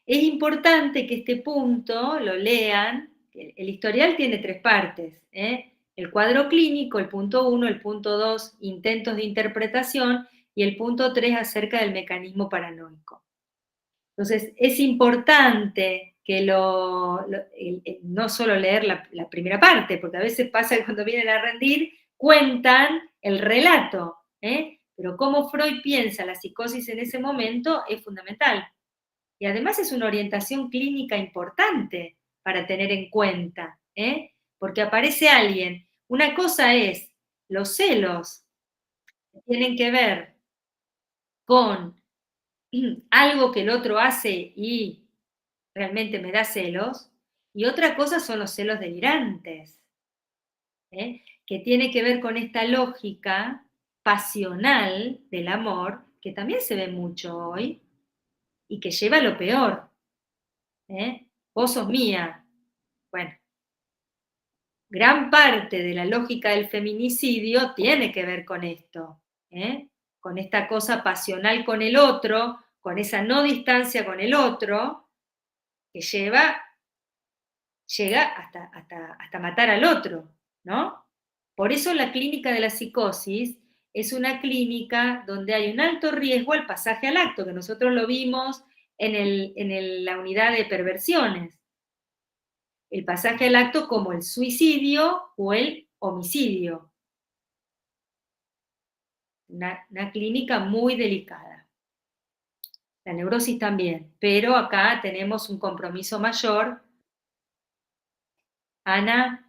A: Es importante que este punto lo lean. El historial tiene 3 partes, el cuadro clínico, el punto 1, el punto 2, intentos de interpretación, y el punto 3 acerca del mecanismo paranoico. Entonces, es importante que no solo leer la primera parte, porque a veces pasa que cuando vienen a rendir cuentan el relato, pero cómo Freud piensa la psicosis en ese momento es fundamental. Y además es una orientación clínica importante para tener en cuenta, porque aparece alguien. Una cosa es los celos, que tienen que ver con algo que el otro hace y realmente me da celos, y otra cosa son los celos delirantes, que tiene que ver con esta lógica pasional del amor, que también se ve mucho hoy, y que lleva a lo peor. Vos sos mía. Bueno, gran parte de la lógica del feminicidio tiene que ver con esto, con esta cosa pasional con el otro, con esa no distancia con el otro, que llega hasta matar al otro, ¿no? Por eso la clínica de la psicosis es una clínica donde hay un alto riesgo al pasaje al acto, que nosotros lo vimos en la unidad de perversiones. El pasaje al acto como el suicidio o el homicidio. Una clínica muy delicada. La neurosis también, pero acá tenemos un compromiso mayor. Ana.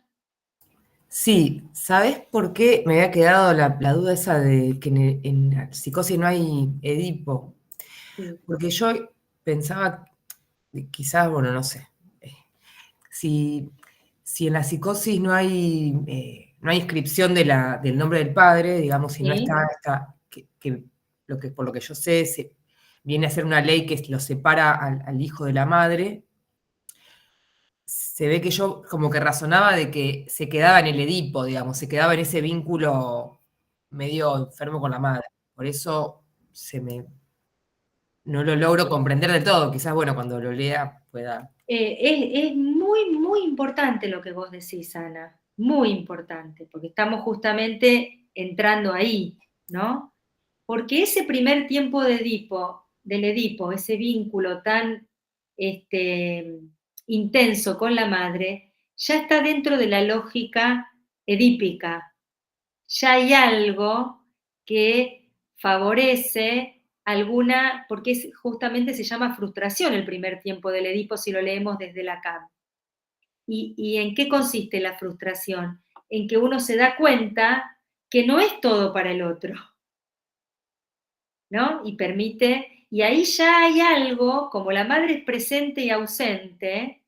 E: Sí, ¿sabes por qué me había quedado la duda esa de que en la psicosis no hay Edipo?
A: Sí.
E: Porque yo pensaba, quizás, bueno, no sé, si en la psicosis no hay inscripción del nombre del padre, digamos, si no
A: Sí.
E: está por lo que yo sé, viene a ser una ley que lo separa al hijo de la madre, se ve que yo como que razonaba de que se quedaba en el Edipo, digamos, se quedaba en ese vínculo medio enfermo con la madre. Por eso no lo logro comprender del todo. Quizás, bueno, cuando lo lea pueda...
A: Es muy, muy importante lo que vos decís, Ana, muy importante, porque estamos justamente entrando ahí, ¿no? Porque ese primer tiempo del Edipo, ese vínculo tan intenso con la madre, ya está dentro de la lógica edípica. Ya hay algo que favorece alguna, porque justamente se llama frustración el primer tiempo del Edipo si lo leemos desde Lacan. ¿Y en qué consiste la frustración? En que uno se da cuenta que no es todo para el otro, ¿no? Y permite, y ahí ya hay algo, como la madre es presente y ausente,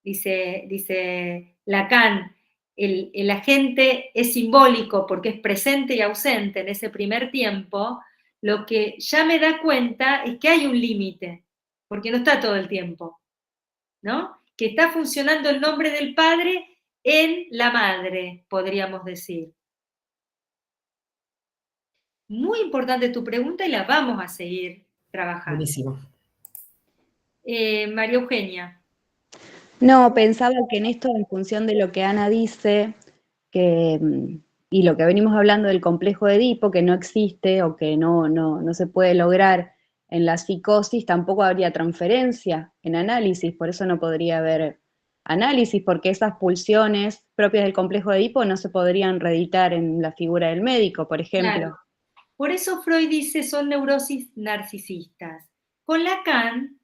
A: dice Lacan, el agente es simbólico porque es presente y ausente en ese primer tiempo, lo que ya me da cuenta es que hay un límite, porque no está todo el tiempo, ¿no? Que está funcionando el nombre del padre en la madre, podríamos decir. Muy importante tu pregunta y la vamos a seguir trabajando.
E: Buenísimo.
A: María Eugenia.
D: No, pensaba que en esto, en función de lo que Ana dice, y lo que venimos hablando del complejo de Edipo, que no existe o que no se puede lograr en la psicosis, tampoco habría transferencia en análisis, por eso no podría haber análisis, porque esas pulsiones propias del complejo de Edipo no se podrían reeditar en la figura del médico, por ejemplo.
A: Claro. Por eso Freud dice son neurosis narcisistas. Con Lacan,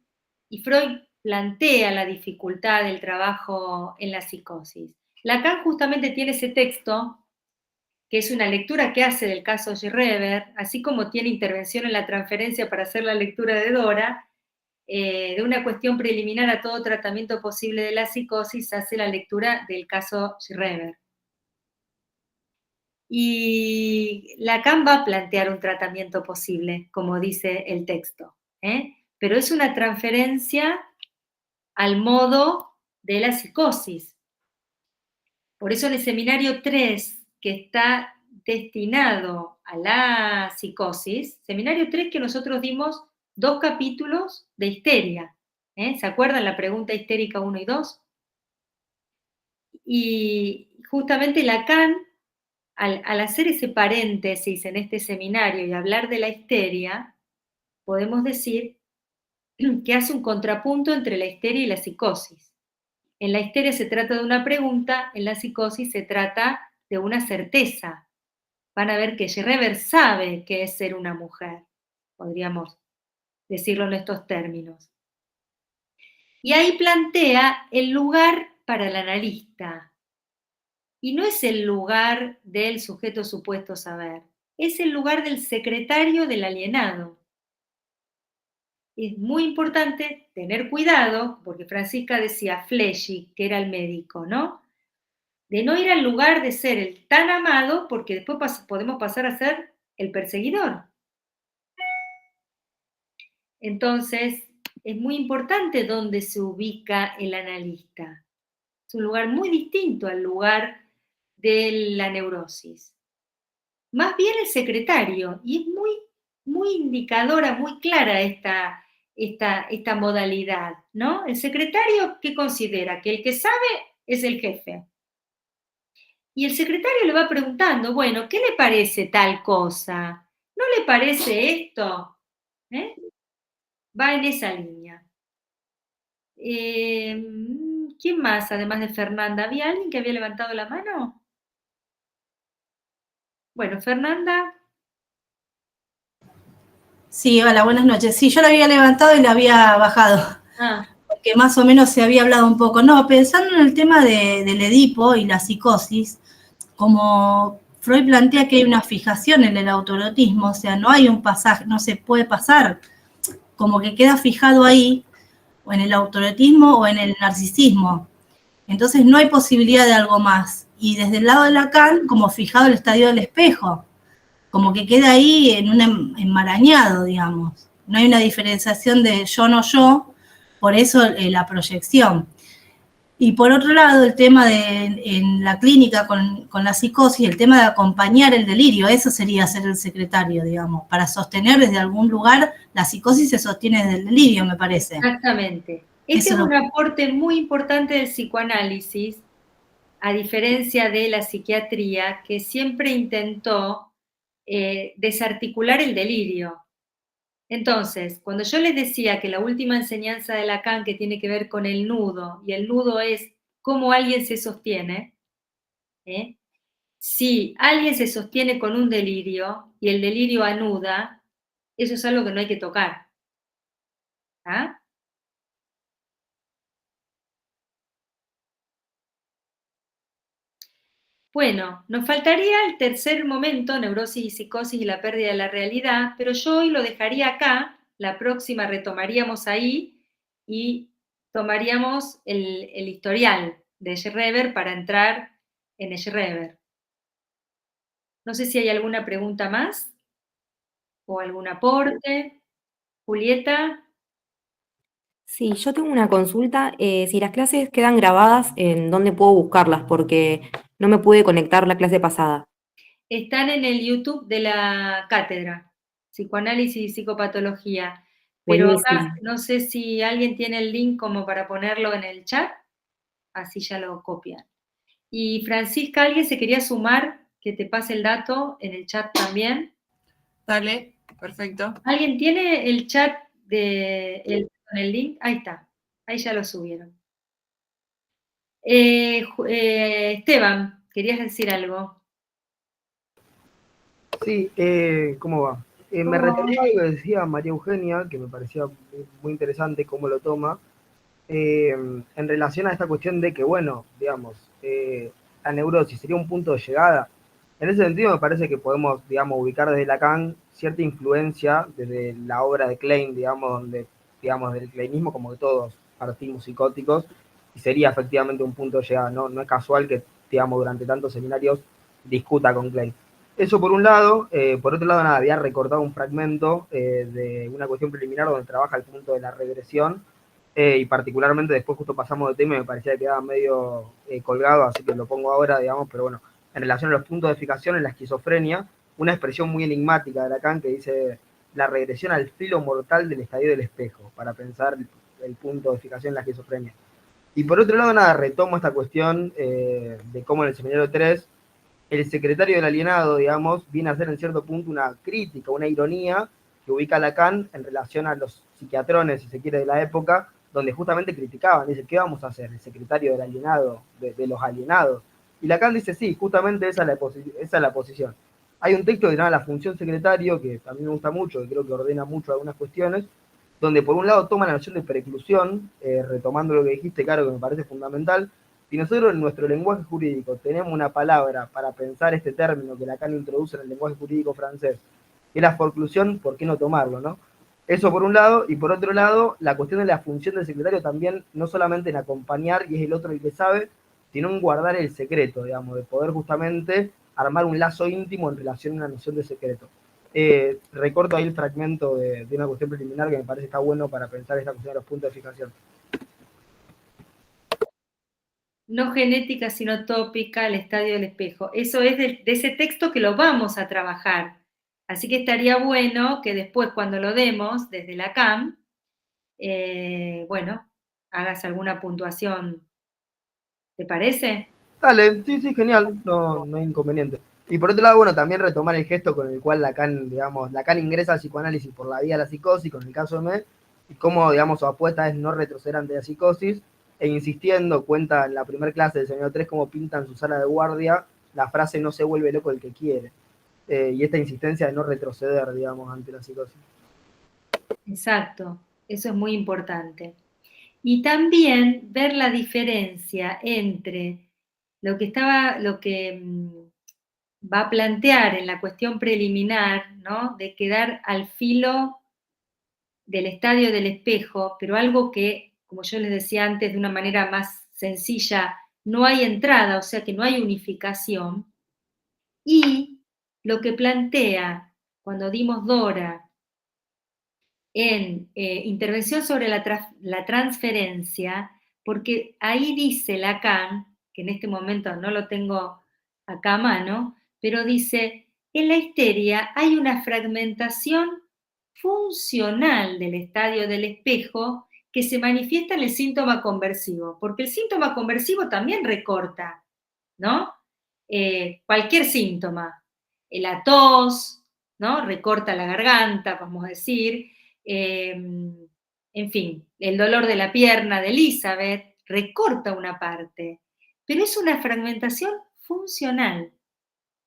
A: y Freud plantea la dificultad del trabajo en la psicosis. Lacan justamente tiene ese texto, que es una lectura que hace del caso Schreber, así como tiene intervención en la transferencia para hacer la lectura de Dora, de una cuestión preliminar a todo tratamiento posible de la psicosis, hace la lectura del caso Schreber. Y Lacan va a plantear un tratamiento posible, como dice el texto, pero es una transferencia al modo de la psicosis. Por eso en el seminario 3, que está destinado a la psicosis, seminario 3 que nosotros dimos 2 capítulos de histeria, ¿se acuerdan la pregunta histérica 1 y 2? Y justamente Lacan, al hacer ese paréntesis en este seminario y hablar de la histeria, podemos decir que hace un contrapunto entre la histeria y la psicosis. En la histeria se trata de una pregunta, en la psicosis se trata de una certeza. Van a ver que Schreber sabe qué es ser una mujer, podríamos decirlo en estos términos. Y ahí plantea el lugar para el analista. Y no es el lugar del sujeto supuesto saber, es el lugar del secretario del alienado. Es muy importante tener cuidado, porque Francisca decía Fleschi, que era el médico, ¿no? De no ir al lugar de ser el tan amado, porque después podemos pasar a ser el perseguidor. Entonces, es muy importante dónde se ubica el analista. Es un lugar muy distinto al lugar de la neurosis. Más bien el secretario, y es muy indicadora, muy clara esta modalidad, ¿no? El secretario, ¿qué considera? Que el que sabe es el jefe. Y el secretario le va preguntando, bueno, ¿qué le parece tal cosa? ¿No le parece esto? Va en esa línea. ¿Quién más, además de Fernanda? ¿Había alguien que había levantado la mano? Bueno, Fernanda.
H: Sí, hola, buenas noches. Sí, yo la había levantado y la había bajado, porque más o menos se había hablado un poco. No, pensando en el tema del Edipo y la psicosis, como Freud plantea que hay una fijación en el autoerotismo, o sea, no hay un pasaje, no se puede pasar, como que queda fijado ahí, o en el autoerotismo o en el narcisismo. Entonces no hay posibilidad de algo más. Y desde el lado de Lacan, como fijado el estadio del espejo, como que queda ahí en un enmarañado, digamos. No hay una diferenciación de yo, no yo, por eso la proyección. Y por otro lado, el tema en la clínica con la psicosis, el tema de acompañar el delirio, eso sería ser el secretario, digamos, para sostener desde algún lugar, la psicosis se sostiene desde el delirio, me parece.
A: Exactamente. Este es un aporte muy importante del psicoanálisis, a diferencia de la psiquiatría, que siempre intentó desarticular el delirio. Entonces, cuando yo les decía que la última enseñanza de Lacan, que tiene que ver con el nudo, y el nudo es cómo alguien se sostiene, si alguien se sostiene con un delirio y el delirio anuda, eso es algo que no hay que tocar. ¿Ah? Bueno, nos faltaría el tercer momento, neurosis y psicosis y la pérdida de la realidad, pero yo hoy lo dejaría acá, la próxima retomaríamos ahí y tomaríamos el historial de Schreber para entrar en Schreber. No sé si hay alguna pregunta más o algún aporte. Julieta.
I: Sí, yo tengo una consulta. Si las clases quedan grabadas, ¿en dónde puedo buscarlas? Porque no me pude conectar la clase pasada.
A: Están en el YouTube de la cátedra, Psicoanálisis y Psicopatología. Pero
I: Buenísimo.
A: acá no sé si alguien tiene el link como para ponerlo en el chat, así ya lo copian. Y Francisca, ¿alguien se quería sumar? Que te pase el dato en el chat también.
G: Dale, perfecto.
A: ¿Alguien tiene el chat con el link? Ahí está, ahí ya lo subieron. Esteban, ¿querías decir algo?
J: Sí, ¿cómo va? Me retomé algo que decía María Eugenia, que me parecía muy interesante cómo lo toma, en relación a esta cuestión de que, bueno, digamos, la neurosis sería un punto de llegada. En ese sentido me parece que podemos, digamos, ubicar desde Lacan cierta influencia desde la obra de Klein, digamos, donde, digamos, del kleinismo como que todos partimos psicóticos, y sería efectivamente un punto de llegada, ¿no? No es casual que, digamos, durante tantos seminarios discuta con Klein. Eso por un lado. Por otro lado, nada, había recortado un fragmento de una cuestión preliminar donde trabaja el punto de la regresión, y particularmente después justo pasamos de tema y me parecía que quedaba medio colgado, así que lo pongo ahora, digamos, pero bueno, en relación a los puntos de fijación en la esquizofrenia, una expresión muy enigmática de Lacan que dice la regresión al filo mortal del estadio del espejo, para pensar el punto de fijación en la esquizofrenia. Y por otro lado, nada, retomo esta cuestión de cómo en el seminario 3 el secretario del alienado, digamos, viene a ser en cierto punto una crítica, una ironía que ubica a Lacan en relación a los psiquiatrones, si se quiere, de la época, donde justamente criticaban, dice, ¿qué vamos a hacer? El secretario del alienado, de los alienados. Y Lacan dice, sí, justamente esa es la posición. Hay un texto que se llama La función secretario, que a mí me gusta mucho, que creo que ordena mucho algunas cuestiones, donde por un lado toma la noción de preclusión, retomando lo que dijiste, claro, que me parece fundamental. Si nosotros en nuestro lenguaje jurídico tenemos una palabra para pensar este término que Lacan introduce en el lenguaje jurídico francés, que es la forclusión, ¿por qué no tomarlo, no? Eso por un lado, y por otro lado, la cuestión de la función del secretario también, no solamente en acompañar, y es el otro el que sabe, sino en guardar el secreto, digamos, de poder justamente armar un lazo íntimo en relación a una noción de secreto. Recorto ahí el fragmento de una cuestión preliminar que me parece que está bueno para pensar esta cuestión de los puntos de fijación.
A: No genética, sino tópica, el estadio del espejo. Eso es de ese texto que lo vamos a trabajar. Así que estaría bueno que después, cuando lo demos desde la CAM, bueno, hagas alguna puntuación. ¿Te parece?
J: Dale, sí, genial, no hay inconveniente. Y por otro lado, bueno, también retomar el gesto con el cual Lacan, digamos, Lacan ingresa al psicoanálisis por la vía de la psicosis, con el caso de Me, y cómo, digamos, su apuesta es no retroceder ante la psicosis, e insistiendo, cuenta en la primera clase del seminario 3 cómo pinta en su sala de guardia la frase no se vuelve loco el que quiere. Y esta insistencia de no retroceder, digamos, ante la psicosis.
A: Exacto, eso es muy importante. Y también ver la diferencia entre lo que va a plantear en la cuestión preliminar, ¿no? De quedar al filo del estadio del espejo, pero algo que, como yo les decía antes, de una manera más sencilla, no hay entrada, o sea que no hay unificación, y lo que plantea cuando dimos Dora en intervención sobre la transferencia, porque ahí dice Lacan, que en este momento no lo tengo acá a mano, pero dice, en la histeria hay una fragmentación funcional del estadio del espejo que se manifiesta en el síntoma conversivo, porque el síntoma conversivo también recorta, ¿no? Cualquier síntoma, la tos, ¿no? Recorta la garganta, vamos a decir, en fin, el dolor de la pierna de Elizabeth recorta una parte, pero es una fragmentación funcional,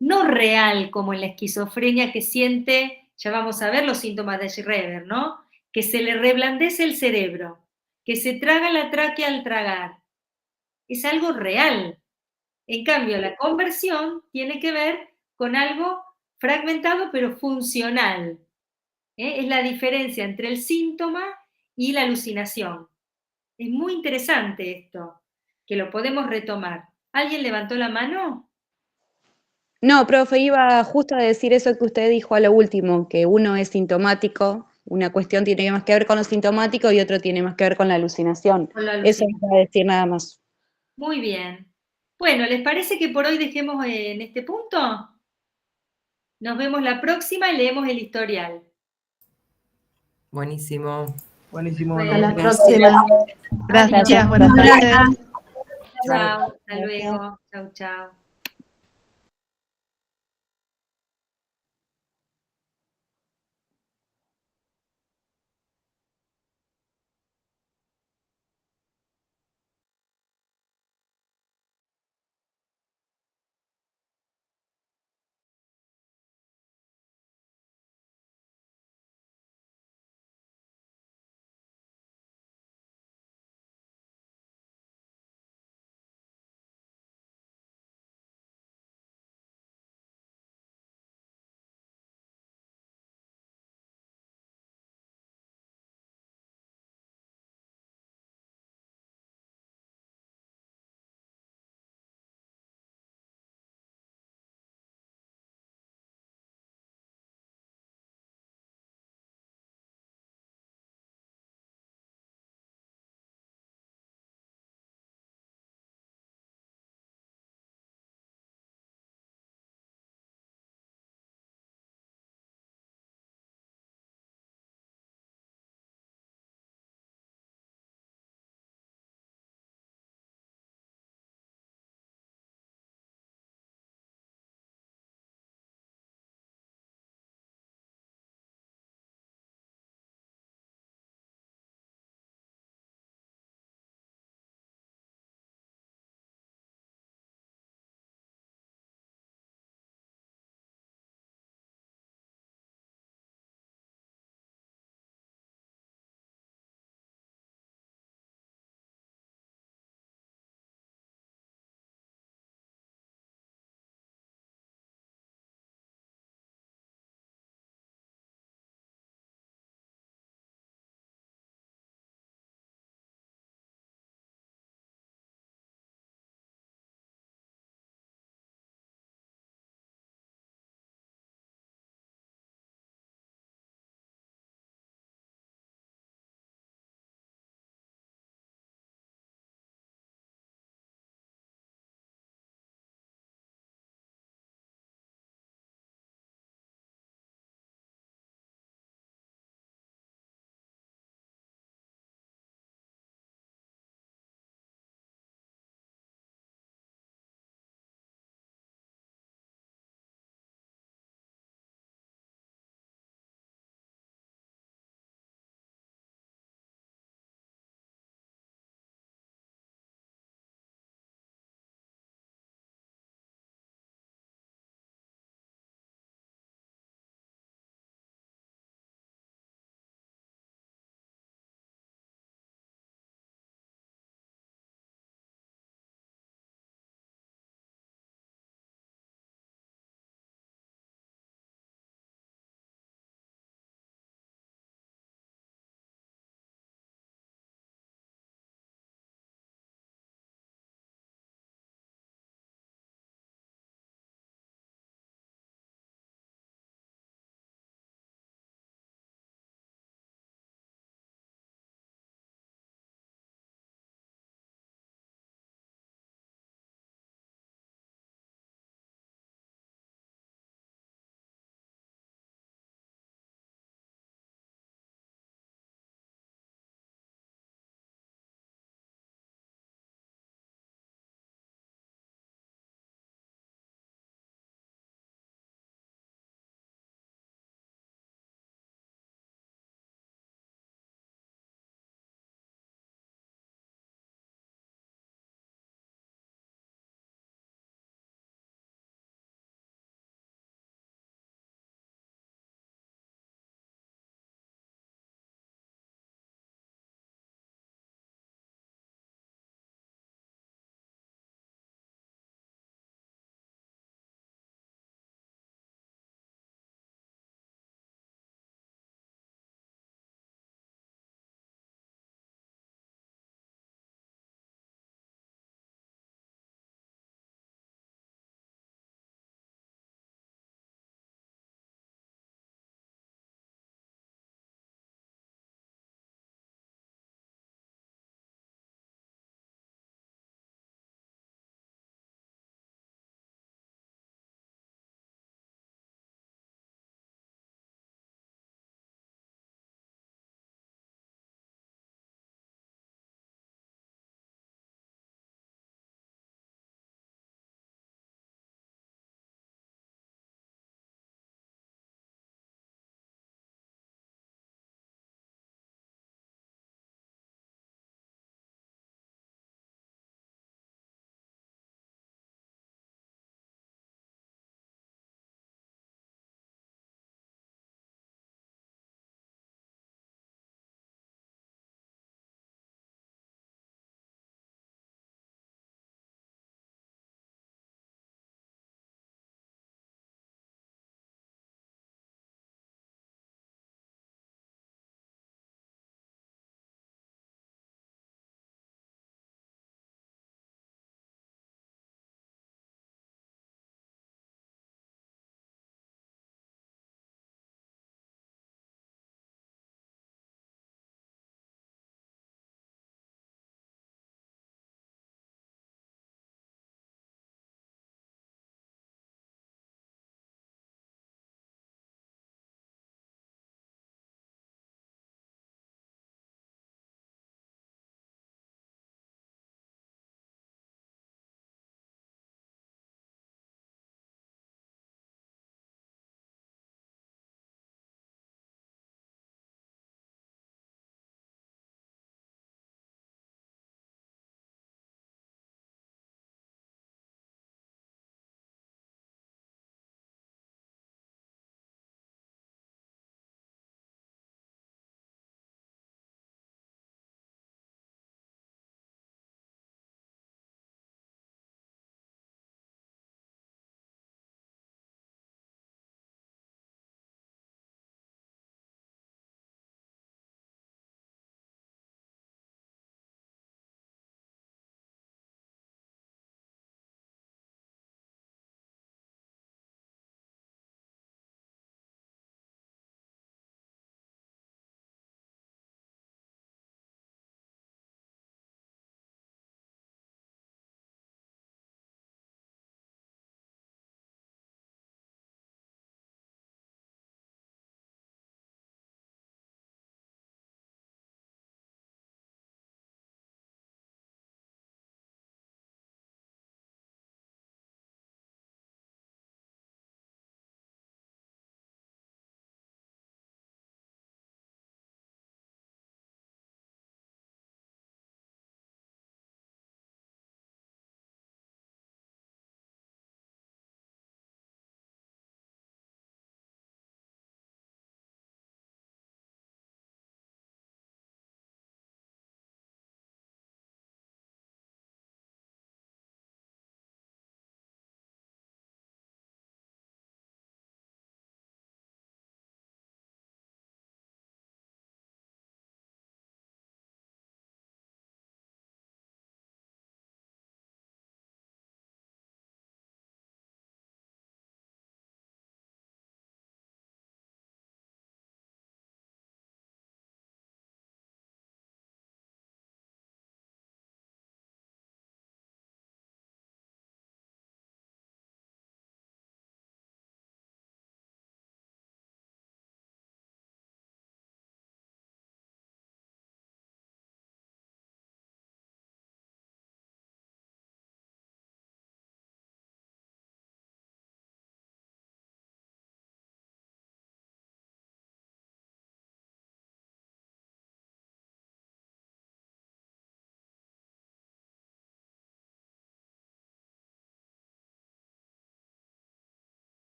A: no real como en la esquizofrenia que siente, ya vamos a ver los síntomas de Schreber, ¿no? Que se le reblandece el cerebro, que se traga la tráquea al tragar. Es algo real. En cambio, la conversión tiene que ver con algo fragmentado pero funcional. Es la diferencia entre el síntoma y la alucinación. Es muy interesante esto, que lo podemos retomar. ¿Alguien levantó la mano?
D: No, profe, iba justo a decir eso que usted dijo a lo último, que uno es sintomático, una cuestión tiene más que ver con lo sintomático y otro tiene más que ver con la alucinación.
A: Con la
D: Eso
A: alucinación.
D: iba a decir nada más.
A: Muy bien. Bueno, ¿les parece que por hoy dejemos en este punto? Nos vemos la próxima y leemos el historial.
E: Buenísimo.
J: Buenísimo.
A: Bueno,
F: A la
H: Gracias.
F: próxima. Gracias, buenas noches.
A: Chao, hasta luego. Chau, chau.